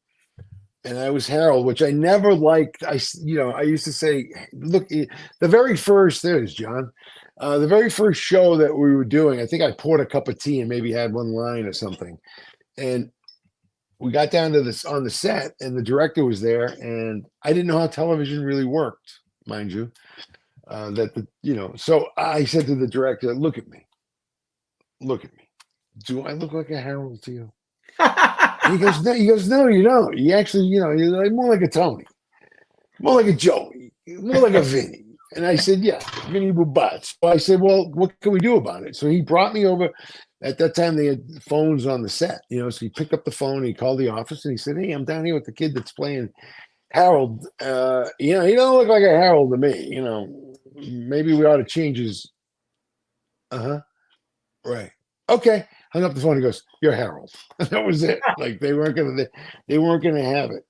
and I was Harold, which I never liked. I used to say, look, the very first, there's John, the very first show that we were doing, I think I poured a cup of tea and maybe had one line or something. And we got down to this on the set, and the director was there, and I didn't know how television really worked, mind you. So I said to the director, look at me. Do I look like a Harold to you? And he goes, no, you don't. You actually, you're like more like a Tony, more like a Joey, more like a Vinny. And I said, yeah, Vinny Bubat. So I said, well, what can we do about it? So he brought me over. At that time, they had phones on the set, so he picked up the phone, he called the office, and he said, hey, I'm down here with the kid that's playing Harold. He don't look like a Harold to me. Maybe we ought to change his. Right. Okay. Hung up the phone. He goes, you're Harold. That was it. Like they weren't gonna have it.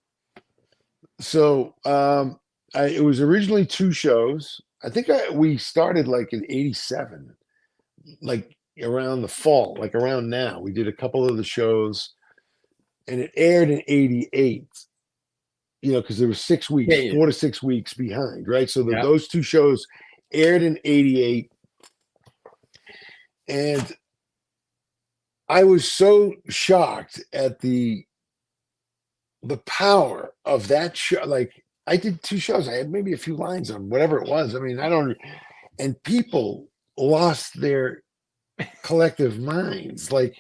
So it was originally 2 shows. I think we started like in 87, like around the fall, like around now. We did a couple of the shows, and it aired in 88. Because there was 6 weeks, 4 to 6 weeks behind, right? So those 2 shows aired in 88, and I was so shocked at the power of that show. Like I did 2 shows. I had maybe a few lines on whatever it was. And people lost their collective minds. Like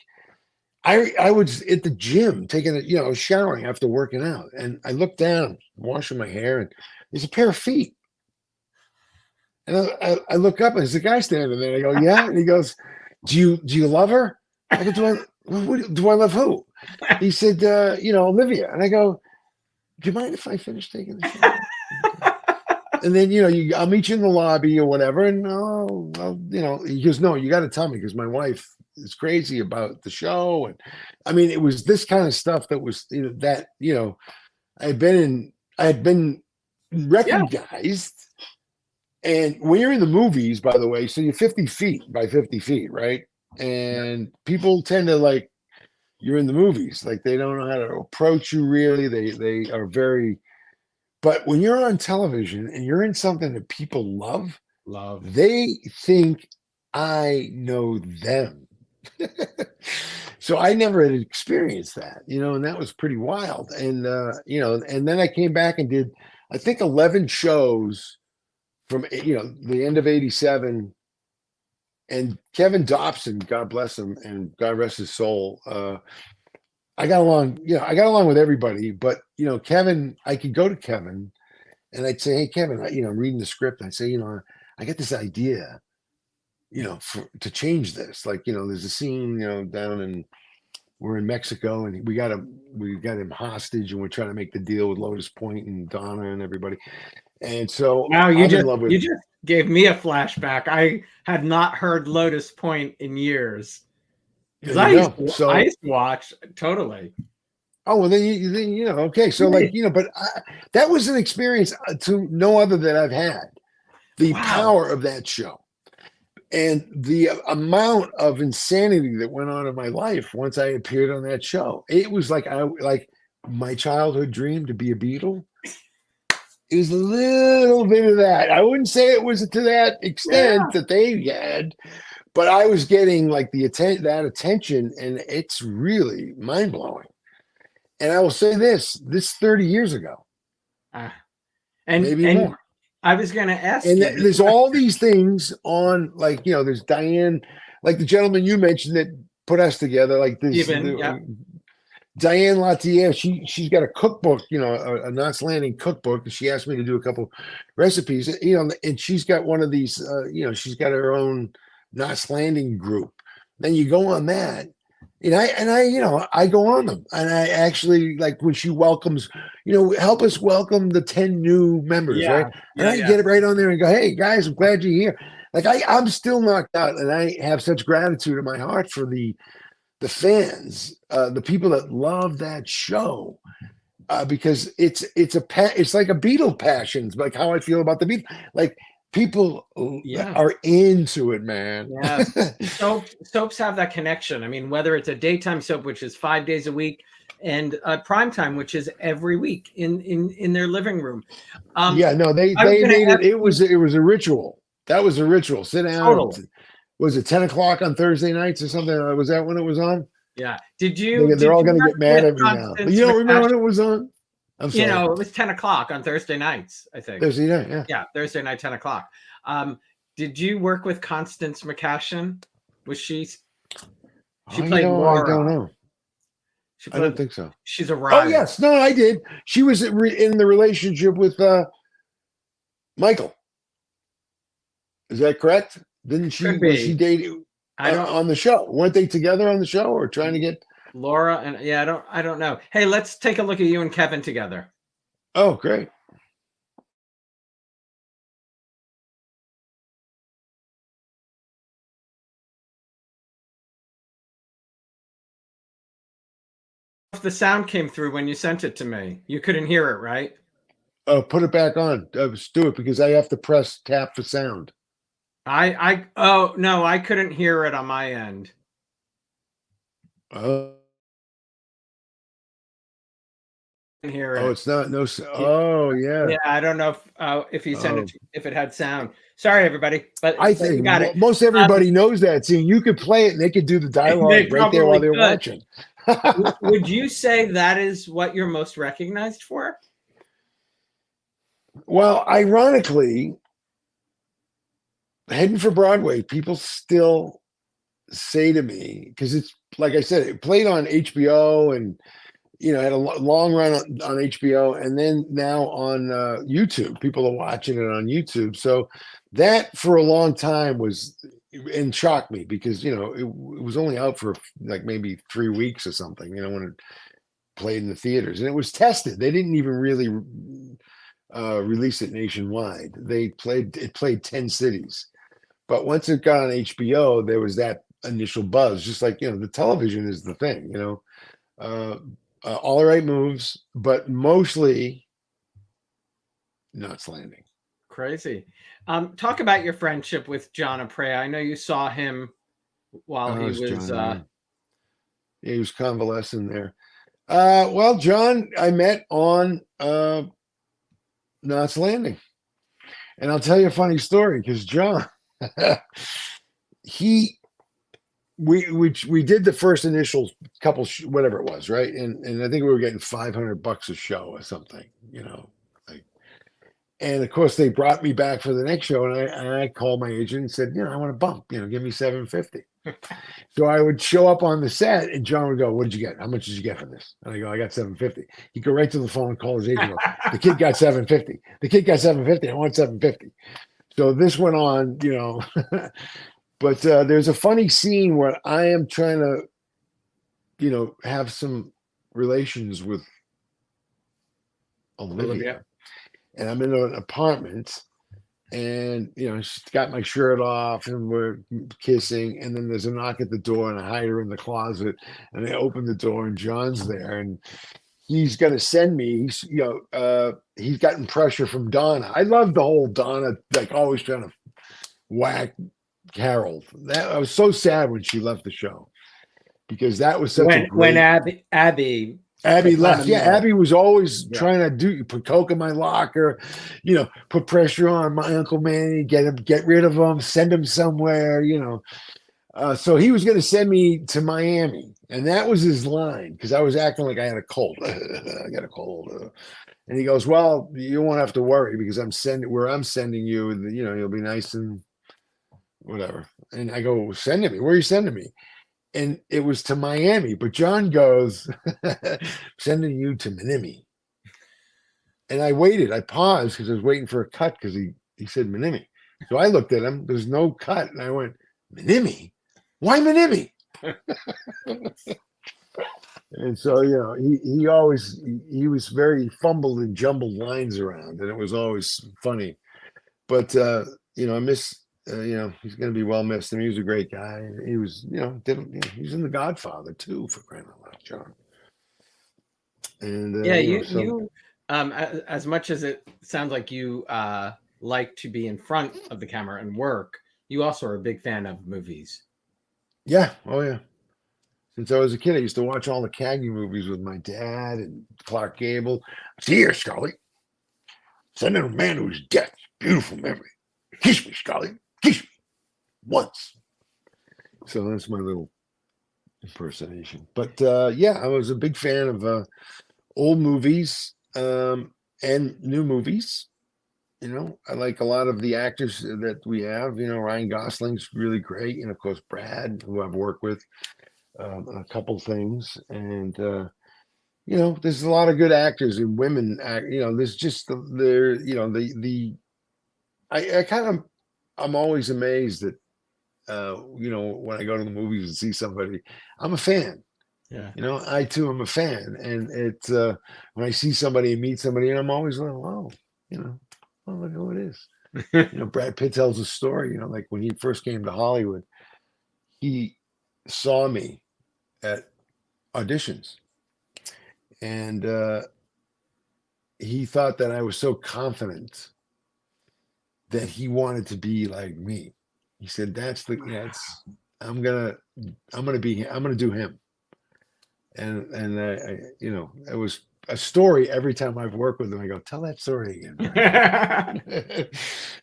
I was at the gym taking showering after working out, and I looked down, washing my hair, and there's a pair of feet. And I look up, and there's a guy standing there. And I go, yeah. And he goes, do you love her? I go, do I love who? He said, Olivia. And I go, do you mind if I finish taking the shower? And then, I'll meet you in the lobby or whatever. And he goes, no, you got to tell me, because my wife is crazy about the show. And it was this kind of stuff that was, I had been recognized. And when you're in the movies, by the way, so you're 50 feet by 50 feet, right? And people tend to you're in the movies, like they don't know how to approach you really. They are very But when you're on television and you're in something that people love, Love. they think I know them. So I never had experienced that, and that was pretty wild. And and then I came back and did, I think, 11 shows from the end of '87. And Kevin Dobson, God bless him and God rest his soul. I got along with everybody, but Kevin, I could go to Kevin and I'd say, "Hey, Kevin, I'm reading the script. I'd say, I got this idea, to change this. Like, there's a scene, down in, we're in Mexico and we got him hostage and we're trying to make the deal with Lotus Point and Donna and everybody. And so Wow, I'm in love with you just gave me a flashback. I had not heard Lotus Point in years. Because I used to watch totally. Oh, well, then okay. So but that was an experience to no other that I've had. The power of that show and the amount of insanity that went on in my life once I appeared on that show. It was like my childhood dream to be a Beatle. It was a little bit of that. I wouldn't say it was to that extent that they had, but I was getting like that attention, and it's really mind blowing. And I will say this 30 years ago, and maybe more. I was going to ask and you. There's all these things on, like, there's Diane, like the gentleman you mentioned that put us together, like this. Diane Latier, she's got a cookbook, a Knots Landing cookbook, and she asked me to do a couple recipes, and she's got one of these, she's got her own Knots Landing group. Then you go on that, I go on them, and I actually, like, when she welcomes, help us welcome the 10 new members, right? And I get it right on there and go, hey guys, I'm glad you're here. Like I'm still knocked out, and I have such gratitude in my heart for the fans, the people that love that show, because it's like a Beatle passion. It's like how I feel about the Beatles. Like, people are into it, man. Yeah. Soaps have that connection. I mean, whether it's a daytime soap, which is 5 days a week, and primetime, which is every week in their living room. They made it. It was a ritual. That was a ritual. Sit down. Totally. Was it 10 o'clock on Thursday nights or something? Was that when it was on? Yeah. They're all going to get mad at me now. You don't remember when it was on? I'm sorry. It was 10 o'clock on Thursday nights, I think. Thursday night, yeah. Yeah, Thursday night, 10 o'clock. Did you work with Constance McCashin? Was she played Laura? I don't know. I don't think so. She's a rider. Oh, yes. No, I did. She was in the relationship with Michael. Is that correct? Didn't she? Was she dating on the show? Weren't they together on the show, or trying to get Laura? And I don't know. Hey, let's take a look at you and Kevin together. Oh, great. If the sound came through when you sent it to me, you couldn't hear it, right? Oh, put it back on. Let's do it, because I have to press tap for sound. Oh no, I couldn't hear it on my end. Oh, Hear it. Oh, it's not Oh, yeah. Yeah, I don't know if you sent it, if it had sound. Sorry, everybody, but I think got it. Most everybody knows that scene. You could play it, and they could do the dialogue right there while they're watching. Would you say that is what you're most recognized for? Well, ironically, Heading for Broadway, people still say to me, because it's, like I said, it played on HBO and had a long run on HBO, and then now on YouTube. People are watching it on YouTube. So that for a long time was, and shocked me, because it was only out for like maybe 3 weeks or something, when it played in the theaters, and it was tested. They didn't even really release it nationwide. It played 10 cities, but once it got on HBO, there was that initial buzz. Just like the television is the thing. All Right Moves, but mostly Knots Landing. Crazy. Talk about your friendship with John Aprea. I know you saw him while he was he was convalescing there. Well, John, I met on Knots Landing. And I'll tell you a funny story because John, we did the first initial couple, whatever it was, right? And I think we were getting $500 a show or something, you know. Like, and of course, they brought me back for the next show, and I called my agent and said, you know, I want a bump, you know, give me $750. So I would show up on the set, and John would go, "What did you get? How much did you get for this?" And I go, "I got $750." He'd go right to the phone and call his agent. The kid got $750. The kid got $750. I want $750. So this went on, you know. But there's a funny scene where I am trying to, you know, have some relations with Olivia. And I'm in an apartment. And, you know, she's got my shirt off and we're kissing. And then there's a knock at the door and I hide her in the closet. And I open the door and John's there. And he's going to send me, he's gotten pressure from Donna. I love the whole Donna, like always trying to whack Harold. That I was so sad when she left the show because that was such a great... When Abby left. Yeah, Abby was always trying to put coke in my locker, you know, put pressure on my Uncle Manny, get rid of him, send him somewhere, you know. So he was going to send me to Miami, and that was his line because I was acting like I had a cold. I got a cold, and he goes, "Well, you won't have to worry because I'm sending you. You know, you'll be nice and whatever." And I go, "Sending me? Where are you sending me?" And it was to Miami, but John goes, "Sending you to Minimi." And I waited. I paused because I was waiting for a cut because he said Minimi. So I looked at him. There's no cut, and I went, "Minimi? Why Minimi?" And so, you know, he was very fumbled and jumbled lines around, and it was always funny. But you know, I miss. You know, he's going to be well missed. I mean, he was a great guy. He was, you know, he was in The Godfather too, for crying out loud, John. And you as much as it sounds like you like to be in front of the camera and work, you also are a big fan of movies. Yeah. Oh yeah. Since I was a kid, I used to watch all the Cagney movies with my dad and Clark Gable. See here, Scully. Sending a man who's death. Beautiful memory. Kiss me, Scully. Kiss me once. So that's my little impersonation. But yeah, I was a big fan of old movies and new movies. You know, I like a lot of the actors that we have. You know, Ryan Gosling's really great, and of course Brad, who I've worked with a couple things. And you know, there's a lot of good actors and women. You know, there's just I'm always amazed that, you know, when I go to the movies and see somebody, I'm a fan. Yeah. You know, I too am a fan. And it's when I see somebody and meet somebody, and I'm always like, oh, you know, oh, look who it is. You know, Brad Pitt tells a story, you know, like when he first came to Hollywood, he saw me at auditions. And he thought that I was so confident that he wanted to be like me. He said, I'm gonna do him. And I you know, it was a story every time I've worked with him. I go, tell that story again.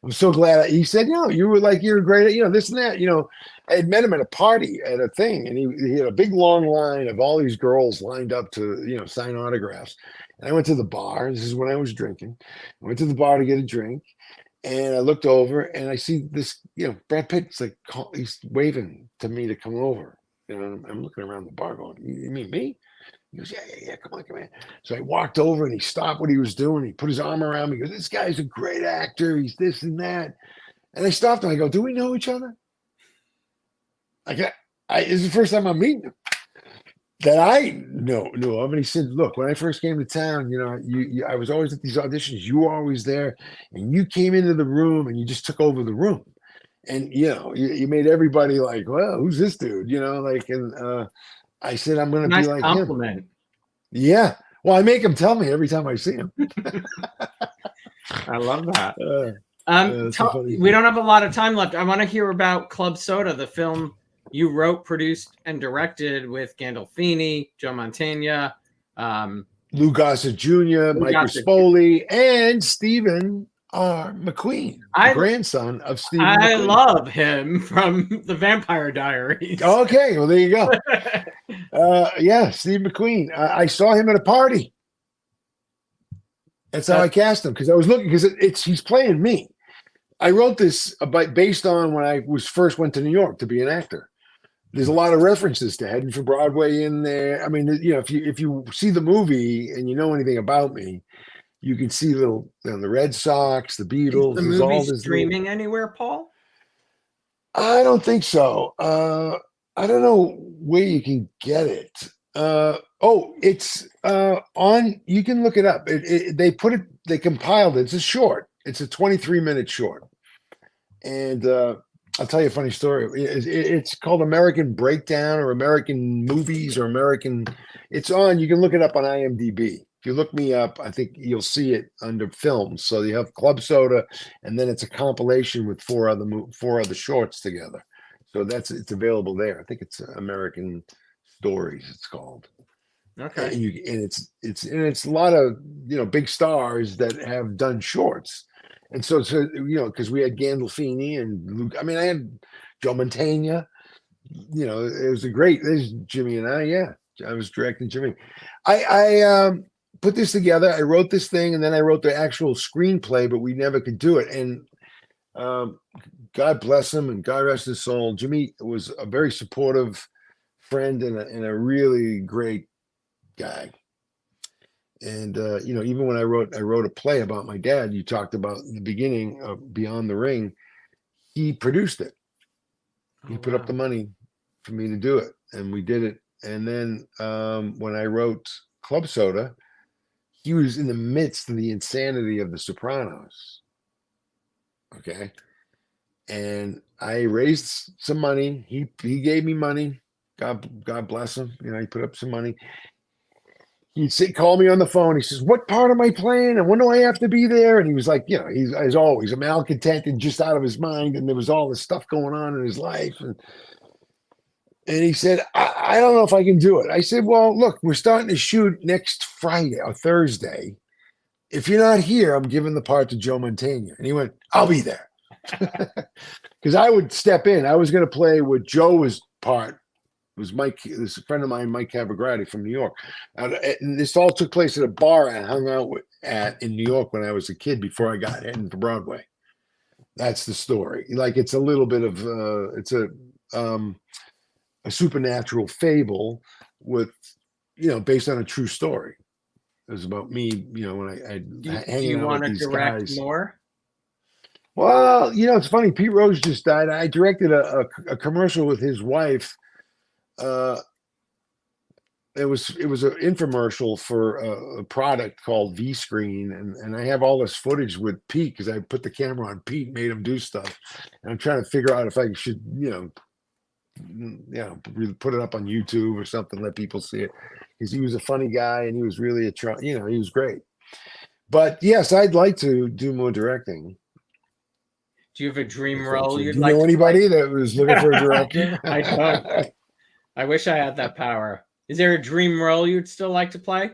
I'm so glad he said, "No, you were great at, you know, this and that." You know, I had met him at a party at a thing, and he had a big long line of all these girls lined up to, you know, sign autographs. And I went to the bar. This is when I was drinking. I went to the bar to get a drink. And I looked over and I see this, you know, Brad Pitt's like, he's waving to me to come over. You know, I'm looking around the bar going, "You mean me?" He goes, yeah, come on. So I walked over and he stopped what he was doing. He put his arm around me. He goes, "This guy's a great actor. He's this and that." And I stopped and I go, "Do we know each other?" Like, this is the first time I'm meeting him that I knew of. And he said, "Look, when I first came to town, you know, I was always at these auditions. You were always there, and you came into the room and you just took over the room. And, you know, you made everybody like, well, who's this dude?" You know, like, and I said, "I'm going to be like compliment. him." Yeah. Well, I make him tell me every time I see him. I love that. We don't have a lot of time left. I want to hear about Club Soda, the film you wrote, produced, and directed with Gandolfini, Joe Mantegna. Lou Gossett Jr., Lou Mike Gossett. Rispoli, and Stephen R. McQueen, the I- grandson of Stephen I McQueen. love him from the Vampire Diaries. Okay, well, there you go. Yeah, Steve McQueen. I saw him at a party. That's how I cast him, because I was looking, because he's playing me. I wrote this based on when I went to New York to be an actor. There's a lot of references to Heading for Broadway in there. I mean, if you see the movie and you know anything about me, you can see the Red Sox, the Beatles. Is the There's all movie this streaming anywhere, Paul? I don't think so. I don't know where you can get it. It's on. You can look it up. They compiled it. It's a short. It's a 23-minute short, and I'll tell you a funny story. It's called American Breakdown or American Movies or American. It's on. You can look it up on IMDb. If you look me up, I think you'll see it under films. So you have Club Soda, and then it's a compilation with four other shorts together. So it's available there. I think it's American Stories. It's called. Okay. And it's a lot of big stars that have done shorts. And so because we had Gandolfini and Luke. I mean, I had Joe Mantegna. It was there's Jimmy and I was directing Jimmy. I put this together. I wrote this thing, and then I wrote the actual screenplay, but we never could do it. And God bless him and God rest his soul. Jimmy was a very supportive friend and a really great guy. And even when I wrote a play about my dad, you talked about in the beginning of Beyond the Ring, he produced it. He put up the money for me to do it, and we did it. And then when I wrote Club Soda, he was in the midst of the insanity of The Sopranos. Okay. And I raised some money. He gave me money. God bless him. He put up some money. He'd call me on the phone. He says, "What part am I playing? And when do I have to be there?" And he was like, he's as always a malcontent and just out of his mind. And there was all this stuff going on in his life. And he said, I don't know if I can do it. I said, "Well, look, we're starting to shoot next Friday or Thursday. If you're not here, I'm giving the part to Joe Mantegna." And he went, "I'll be there." Because I would step in. I was going to play what Joe's part was. This friend of mine, Mike Cavagrati from New York. And this all took place at a bar I hung out at in New York when I was a kid before I got heading for Broadway. That's the story. Like, it's a little bit of it's a supernatural fable with based on a true story. It was about me, when I hanging out with these guys. More? Well, it's funny. Pete Rose just died. I directed a commercial with his wife. It was an infomercial for a product called V Screen, and I have all this footage with Pete because I put the camera on Pete, made him do stuff, and I'm trying to figure out if I should, put it up on YouTube or something, let people see it, because he was a funny guy and he was really he was great. But yes, I'd like to do more directing. Do you have a dream role you'd do you like know to anybody that was looking for a director? I don't. I wish I had that power. Is there a dream role you'd still like to play?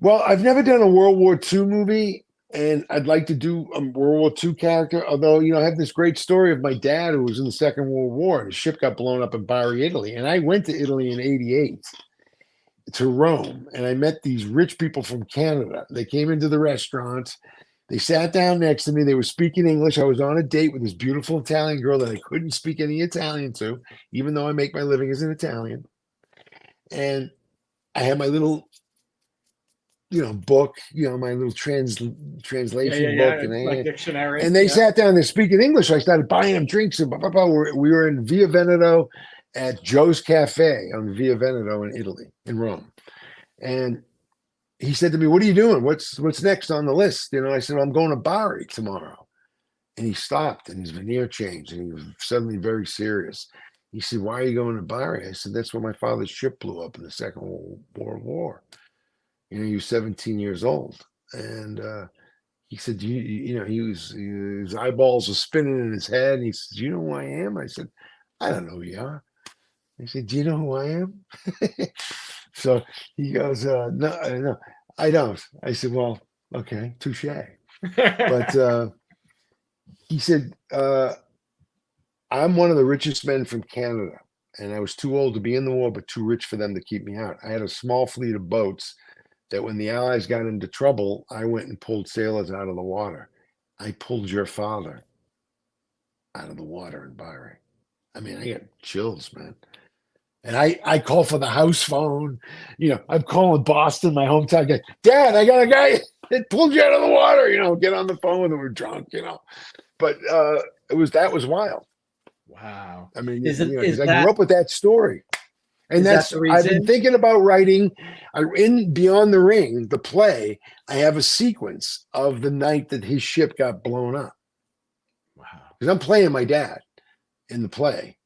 Well, I've never done a World War II movie, and I'd like to do a World War II character. Although, I have this great story of my dad who was in the Second World War, and his ship got blown up in Bari, Italy. And I went to Italy in '88 to Rome, and I met these rich people from Canada. They came into the restaurant. They sat down next to me. They were speaking English. I was on a date with this beautiful Italian girl that I couldn't speak any Italian to, even though I make my living as an Italian. And I had my little, book, my little translation book, and like dictionary. And they sat down. They're speaking English. So I started buying them drinks, and we were in Via Veneto at Joe's Cafe on Via Veneto in Italy, in Rome, and he said to me, "What are you doing? What's next on the list?" I said, "Well, I'm going to Bari tomorrow." And he stopped, and his veneer changed, and he was suddenly very serious. He said, "Why are you going to Bari?" I said, "That's where my father's ship blew up in the Second World War. He was 17 years old." And he said, his eyeballs were spinning in his head. And he said, "Do you know who I am?" I said, "I don't know who you are." He said, "Do you know who I am?" So he goes, no, I don't. I said, well, okay, touche. But he said, I'm one of the richest men from Canada, and I was too old to be in the war, but too rich for them to keep me out. I had a small fleet of boats that when the Allies got into trouble, I went and pulled sailors out of the water. I pulled your father out of the water in Byron. I mean, I get chills, man. And I call for the house phone. I'm calling Boston, my hometown. Guy, Dad, I got a guy that pulled you out of the water. Get on the phone and we're drunk. But that was wild. Wow. I mean, Is because I that grew up with that story, and is that the I've been reason? thinking about writing. In Beyond the Ring, the play, I have a sequence of the night that his ship got blown up. Wow. Because I'm playing my dad in the play,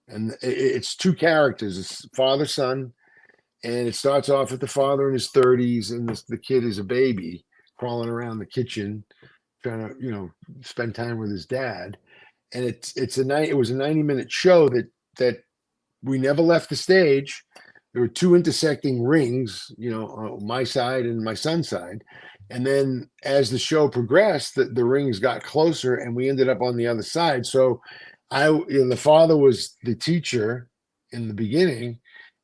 and it's two characters: it's father, son, and it starts off with the father in his 30s, and the kid is a baby crawling around the kitchen, trying to spend time with his dad. And it was a 90-minute show that we never left the stage. There were two intersecting rings, on my side and my son's side. And then as the show progressed, the rings got closer and we ended up on the other side. So the father was the teacher in the beginning,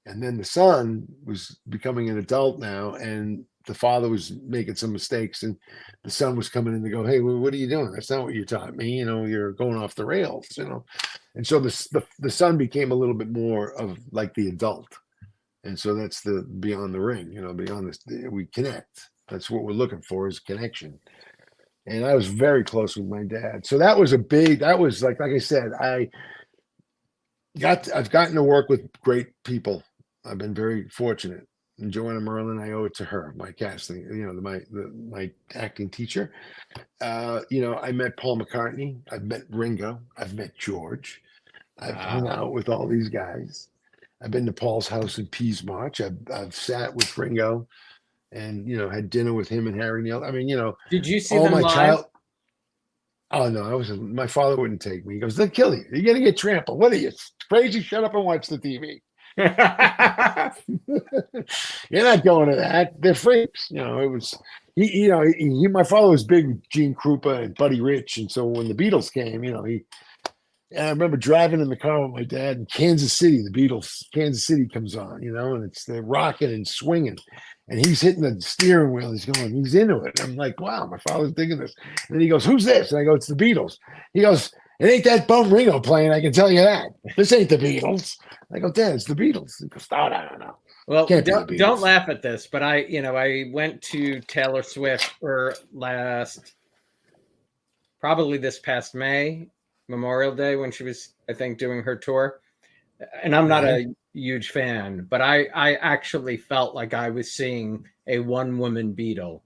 and then the son was becoming an adult now, and the father was making some mistakes, and the son was coming in to go, hey, what are you doing? That's not what you taught me. You're going off the rails, And so the son became a little bit more of like the adult. And so that's the Beyond the Ring, beyond this, we connect. That's what we're looking for, is connection. And I was very close with my dad. So that was like I said, I've gotten to work with great people. I've been very fortunate. And Joanna Merlin, I owe it to her, my casting, my acting teacher. I met Paul McCartney. I've met Ringo. I've met George. I've hung out with all these guys. I've been to Paul's house in Peasmarch. I've sat with Ringo and, had dinner with him and Harry Neal. I mean, Did you see all them my live? Oh no, my father wouldn't take me. He goes, they'll kill you. You're gonna get trampled. What are you, crazy? Shut up and watch the TV. You're not going to that. They're freaks. It was my father was big with Gene Krupa and Buddy Rich, and so when the Beatles came, I remember driving in the car with my dad in Kansas City. The Beatles, Kansas City comes on, and they're rocking and swinging, and he's hitting the steering wheel. He's into it. I'm like, wow, my father's digging this. And then he goes, who's this? And I go, it's the Beatles. He goes, it ain't that bum Ringo playing. I can tell you that. This ain't the Beatles. I go, Dad, it's the Beatles. He goes, I don't know. Well, Can't be the Beatles. don't laugh at this, but I went to Taylor Swift for probably this past May, Memorial Day, when she was, I think, doing her tour. And I'm not a huge fan, but I actually felt like I was seeing a one-woman Beatle,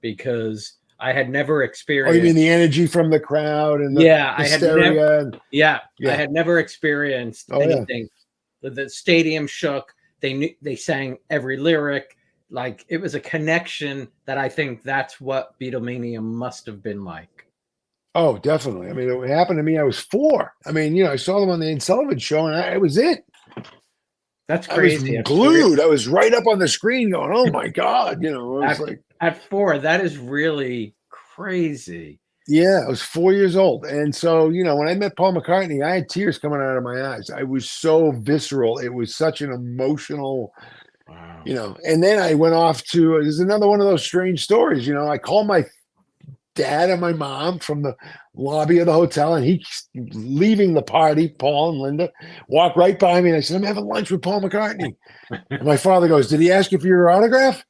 because I had never experienced. Oh, you mean the energy from the crowd and the hysteria? I had never experienced anything. The stadium shook. They sang every lyric. Like, it was a connection that I think that's what Beatlemania must have been like. Oh, definitely. I mean, it happened to me. I was 4. I mean, I saw them on the Ed Sullivan Show, and it was it. That's crazy. I was glued. I was right up on the screen going, oh my God. It was at 4, that is really crazy. Yeah, I was 4 years old. And so, when I met Paul McCartney, I had tears coming out of my eyes. I was so visceral. It was such an emotional, and then I went off to, there's another one of those strange stories. I called my dad and my mom from the lobby of the hotel, and he's leaving the party, Paul and Linda, walk right by me, and I said, I'm having lunch with Paul McCartney. And my father goes, did he ask you for your autograph?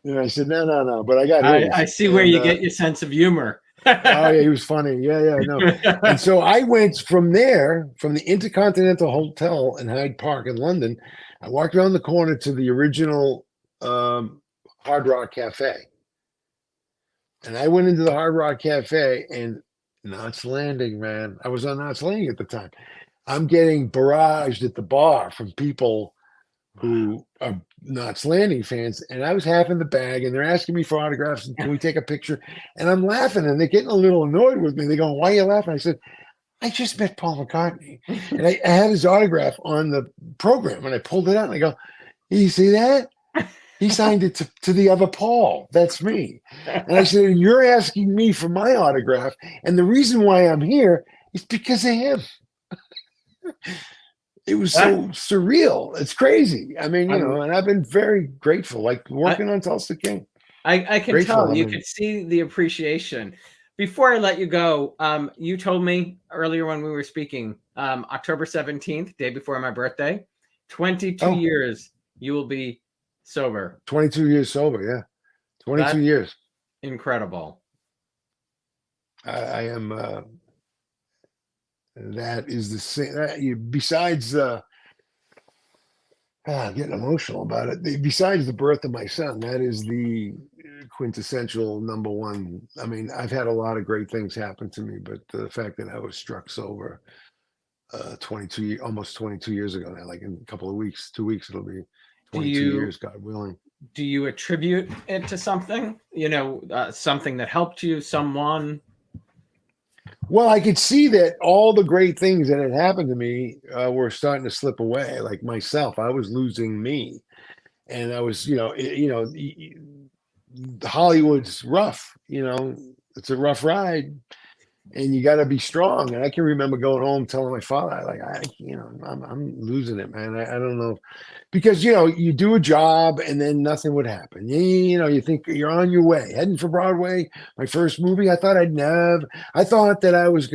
And I said, no, but I got his. I see where you get your sense of humor. Oh yeah, he was funny. Yeah, no. And so I went from there, from the Intercontinental Hotel in Hyde Park in London, I walked around the corner to the original Hard Rock Cafe. And I went into the Hard Rock Cafe, and Knots Landing, man. I was on Knots Landing at the time. I'm getting barraged at the bar from people who are Knots Landing fans, and I was half in the bag, and they're asking me for autographs, and can we take a picture? And I'm laughing, and they're getting a little annoyed with me. They're going, why are you laughing? I said, I just met Paul McCartney. And I had his autograph on the program, and I pulled it out, and I go, You see that? He signed it to the other Paul. That's me. And I said, you're asking me for my autograph. And the reason why I'm here is because of him. It was so surreal. It's crazy. I mean, and I've been very grateful, like working on Tulsa King. I can Grateful, tell. I You mean. could see the appreciation. Before I let you go, you told me earlier when we were speaking, October 17th, day before my birthday, 22 Oh. years you will be sober. 22 years sober, yeah. 22 That's years. incredible. I am. That is the same. Besides, getting emotional about it. Besides the birth of my son, that is the quintessential number one. I mean, I've had a lot of great things happen to me, but the fact that I was struck sober, almost 22 years ago now, like in a couple of weeks, 2 weeks, it'll be 22 years, God willing. Do you attribute it to something? Something that helped you, someone? Well, I could see that all the great things that had happened to me were starting to slip away. Like myself, I was losing me, and I was, Hollywood's rough. It's a rough ride, and you got to be strong. And I can remember going home telling my father, like, I'm losing it, man. I don't know. Because you do a job and then nothing would happen. You think you're on your way, heading for Broadway. My first movie, I thought that I was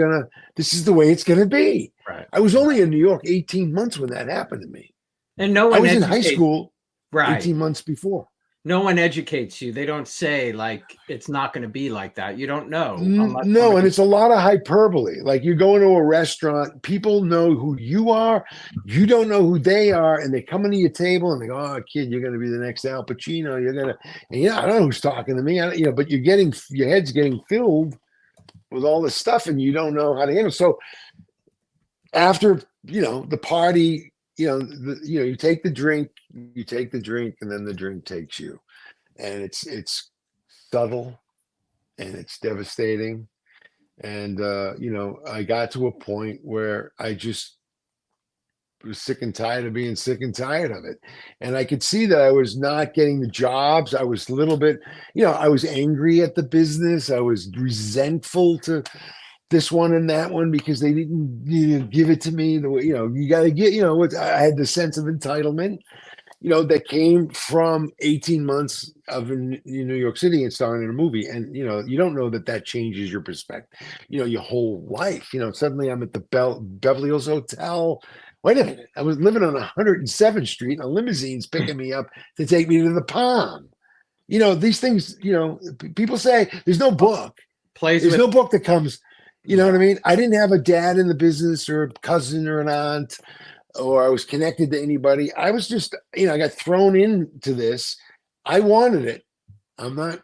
this is the way it's gonna be. Right. I was only in New York 18 months when that happened to me. And no one I was in high school right. 18 months before. No one educates you. They don't say like it's not going to be like that. You don't know. No, and it's a lot of hyperbole. Like you go into a restaurant, people know who you are, you don't know who they are, and they come into your table and they go, "Oh, kid, you're going to be the next Al Pacino. You're gonna," and I don't know who's talking to me. But your head's getting filled with all this stuff, and you don't know how to handle. So after the party, you take the drink, and then the drink takes you, and it's subtle and it's devastating. And I got to a point where I just was sick and tired of being sick and tired of it, and I could see that I was not getting the jobs. I was a little bit, I was angry at the business. I was resentful to this one and that one because they didn't give it to me the way you got to get. I had the sense of entitlement, that came from 18 months of in New York City and starring in a movie. And you don't know that changes your perspective, your whole life. Suddenly I'm at the Beverly Hills Hotel. Wait a minute, I was living on 107th Street, and a limousine's picking me up to take me to the Palm. These things. People say there's no book. There's no book that comes. You know what I mean? I didn't have a dad in the business or a cousin or an aunt, or I was connected to anybody. I was just, I got thrown into this. I wanted it. I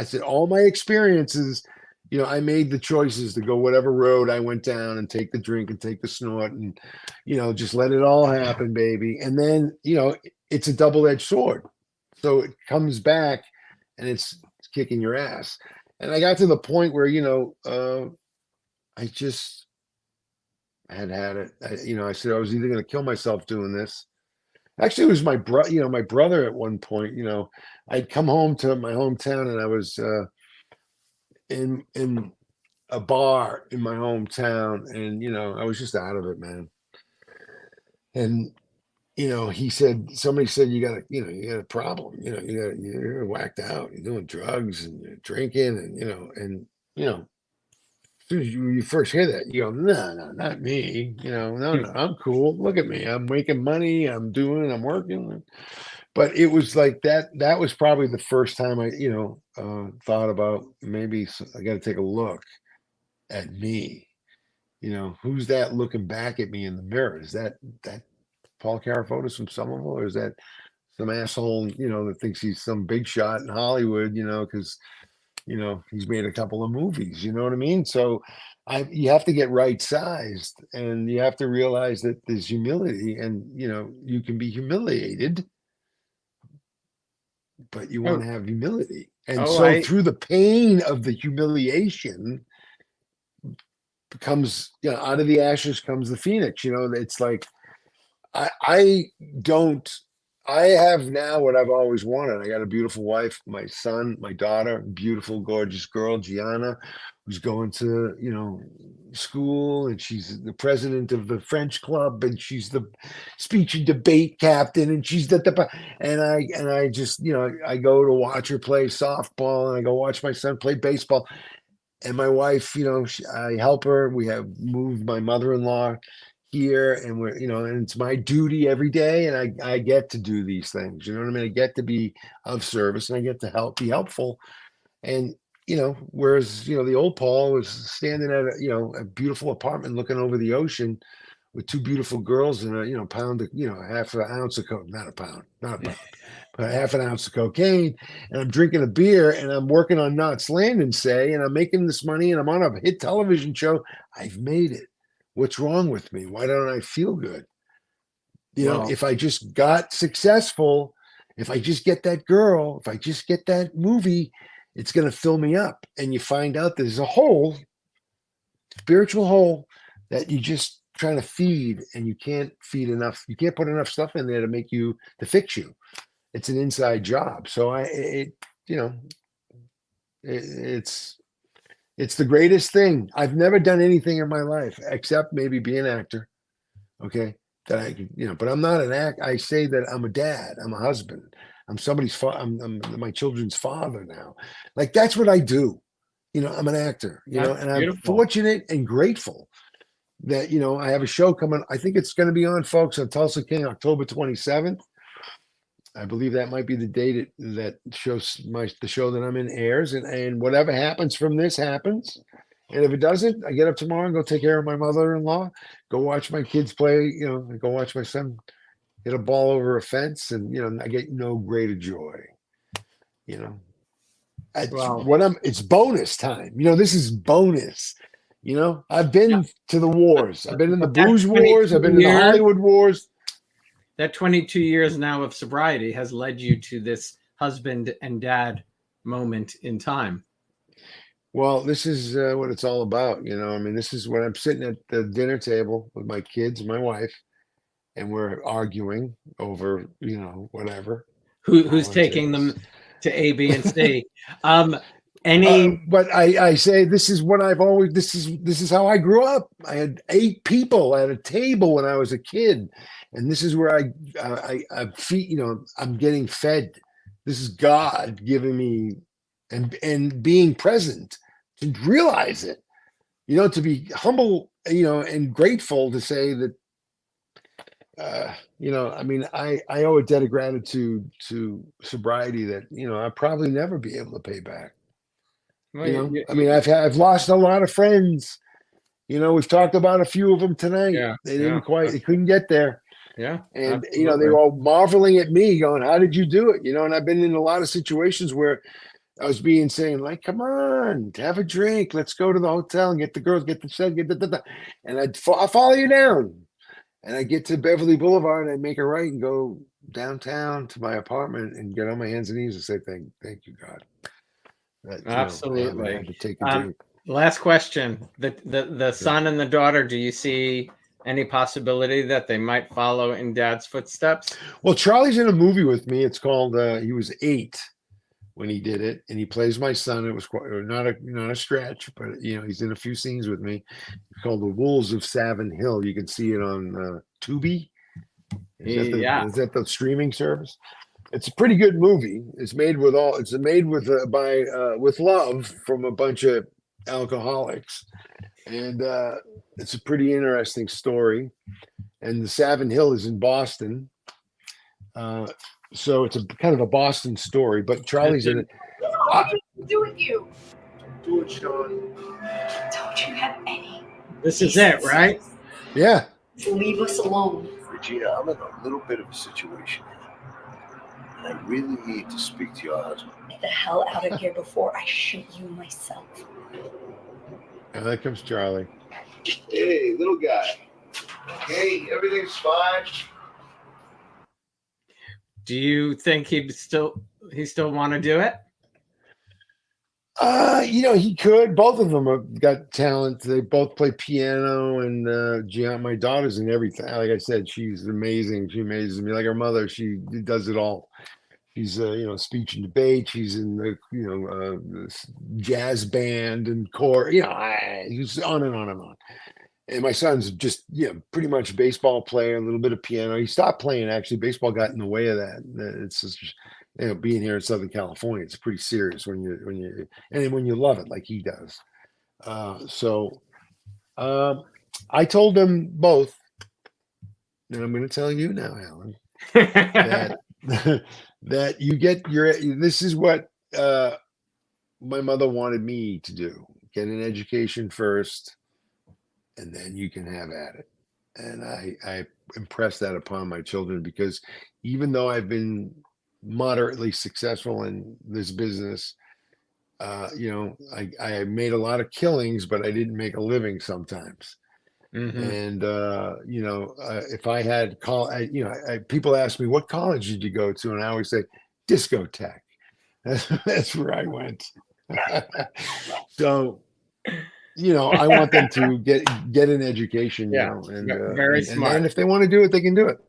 said, all my experiences, I made the choices to go whatever road I went down and take the drink and take the snort and, just let it all happen, baby. And then, it's a double-edged sword. So it comes back and it's kicking your ass. And I got to the point where, I just had it. I said I was either going to kill myself doing this. Actually, it was my brother. My brother at one point. I'd come home to my hometown, and I was in a bar in my hometown, and I was just out of it, man. And somebody said you got a problem. You're whacked out. You're doing drugs and you're drinking, and as soon as you first hear that, you go, no, not me. No, I'm cool. Look at me. I'm making money. I'm working. But it was like that. That was probably the first time I, thought about maybe I got to take a look at me. Who's that looking back at me in the mirror? Is that Paul Carafotes from Somerville, or is that some asshole, that thinks he's some big shot in Hollywood, because he's made a couple of movies, you know what I mean? So you have to get right sized, and you have to realize that there's humility, and you can be humiliated, but you want to have humility. And through the pain of the humiliation becomes, out of the ashes comes the phoenix. It's like I don't I have now what I've always wanted. I got a beautiful wife, my son, my daughter, beautiful, gorgeous girl, Gianna, who's going to, school, and she's the president of the French club, and she's the speech and debate captain, and she's and I just, I go to watch her play softball, and I go watch my son play baseball. And my wife, I help her. We have moved my mother-in-law here, and and it's my duty every day, and I get to do these things. You know what I mean? I get to be of service, and I get to be helpful. And whereas the old Paul was standing at a beautiful apartment looking over the ocean with two beautiful girls and a pound of half an ounce of not a pound, but half an ounce of cocaine, and I'm drinking a beer, and I'm working on Knots Landing, say, and I'm making this money, and I'm on a hit television show. I've made it. What's wrong with me? Why don't I feel good? If I just got successful, if I just get that girl, if I just get that movie, it's going to fill me up. And you find out there's a hole, spiritual hole, that you just trying to feed, and you can't feed enough. You can't put enough stuff in there to fix you. It's an inside job. So it's the greatest thing. I've never done anything in my life except maybe be an actor. Okay. That I could, but I'm not an act. I say that I'm a dad. I'm a husband. I'm somebody's father. I'm my children's father now. Like, that's what I do. I'm an actor, That's and beautiful. I'm fortunate and grateful that, I have a show coming. I think it's going to be on, folks, on Tulsa King, October 27th. I believe that might be the date that shows the show that I'm in airs, and whatever happens from this happens. And if it doesn't, I get up tomorrow and go take care of my mother-in-law, go watch my kids play, go watch my son hit a ball over a fence, and I get no greater joy. Wow. It's bonus time. This is bonus. I've been to the wars. I've been in the But that blues wars. I've been in the 22 years- Hollywood wars. That 22 years now of sobriety has led you to this husband and dad moment in time. Well, this is what it's all about. This is when I'm sitting at the dinner table with my kids, my wife, and we're arguing over, whatever. Who's taking them to A, B, and C? But I say this is what I've always. This is how I grew up. I had 8 people at a table when I was a kid, and this is where I feed. I'm getting fed. This is God giving me, and being present to realize it. To be humble, and grateful to say that. I owe a debt of gratitude to sobriety that I'll probably never be able to pay back. Well, I've lost a lot of friends. We've talked about a few of them tonight. Yeah, They couldn't get there. Yeah. And, absolutely. they were all marveling at me going, how did you do it? And I've been in a lot of situations where I was saying like, come on, have a drink. Let's go to the hotel and get the girls, get the set, and I'll follow you down. And I get to Beverly Boulevard and I make a right and go downtown to my apartment and get on my hands and knees and say, thank you, God. That, Absolutely. I had to take a drink. Last question. The son and the daughter, do you see any possibility that they might follow in dad's footsteps? Well, Charlie's in a movie with me. It's called, he was 8 when he did it, and he plays my son. It was not a stretch, but he's in a few scenes with me. It's called The Wolves of Savin Hill. You can see it on Tubi. Is that the streaming service? It's a pretty good movie. It's made with love from a bunch of alcoholics, and it's a pretty interesting story. And the Savin Hill is in Boston. So it's a kind of a Boston story, but Charlie's in it. What did I do with you? Do it, Sean. Don't you have any? This is it, right? Yeah. Leave us alone. Regina, I'm in a little bit of a situation here, and I really need to speak to your husband. Get the hell out of here before I shoot you myself. And there comes Charlie. Hey, little guy. Hey, everything's fine. Do you think he still want to do it? He could. Both of them have got talent. They both play piano, and my daughter's in everything. Like I said, she's amazing. She amazes me. Like her mother, she does it all. She's speech and debate. She's in the this jazz band and chore. He's on and on and on. And my son's just pretty much baseball player, a little bit of piano. He stopped playing actually. Baseball got in the way of that. It's just, being here in Southern California, it's pretty serious when you love it like he does. I told them both, and I'm going to tell you now, Alan, that that you get this is what my mother wanted me to do: get an education first, and then you can have at it. And I impress that upon my children, because even though I've been moderately successful in this business, I made a lot of killings, but I didn't make a living sometimes. And if I had people ask me, what college did you go to, and I always say discotheque. That's where I went. So I want them to get an education, very smart. And if they want to do it, they can do it.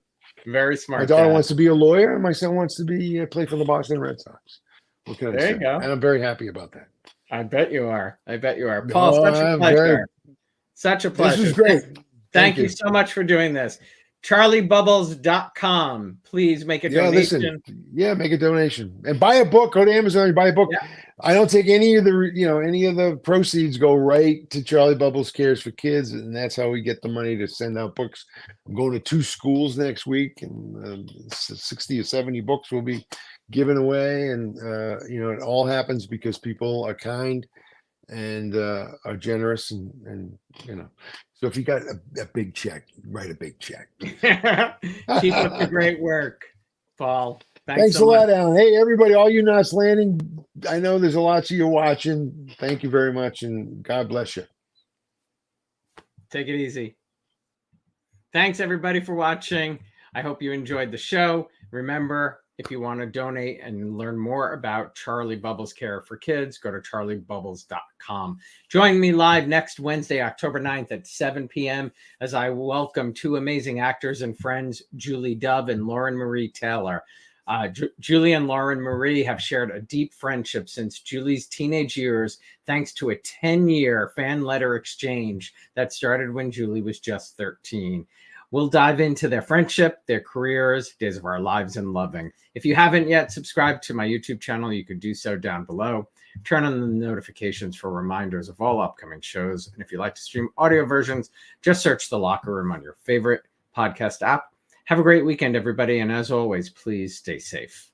Very smart. My daughter wants to be a lawyer, and my son wants to play for the Boston Red Sox. What can I say? There you go. And I'm very happy about that. I bet you are. Paul, such a pleasure. Such a pleasure. This was great. Thank you so much for doing this. CharlieBubbles.com. Please make a donation. Make a donation and buy a book. Go to Amazon and buy a book. Yeah. I don't take any of the proceeds go right to Charlie Bubbles Cares for Kids, and that's how we get the money to send out books. I'm going to 2 schools next week, and 60 or 70 books will be given away, and it all happens because people are kind and are generous, and so if you got a big check, write a big check. Keep up the great work, Paul. Thanks so a lot, Alan. Hey, everybody, all you Knots Landing, I know there's a lot of you watching. Thank you very much, and God bless you. Take it easy. Thanks, everybody, for watching. I hope you enjoyed the show. Remember, if you want to donate and learn more about Charlie Bubbles Care for Kids, go to charliebubbles.com. Join me live next Wednesday, October 9th at 7 p.m. as I welcome 2 amazing actors and friends, Julie Dove and Lauren Marie Taylor. Julie and Lauren Marie have shared a deep friendship since Julie's teenage years, thanks to a 10-year fan letter exchange that started when Julie was just 13. We'll dive into their friendship, their careers, days of our lives, and loving. If you haven't yet subscribed to my YouTube channel, you could do so down below. Turn on the notifications for reminders of all upcoming shows. And if you like to stream audio versions, just search The Locker Room on your favorite podcast app. Have a great weekend, everybody. And as always, please stay safe.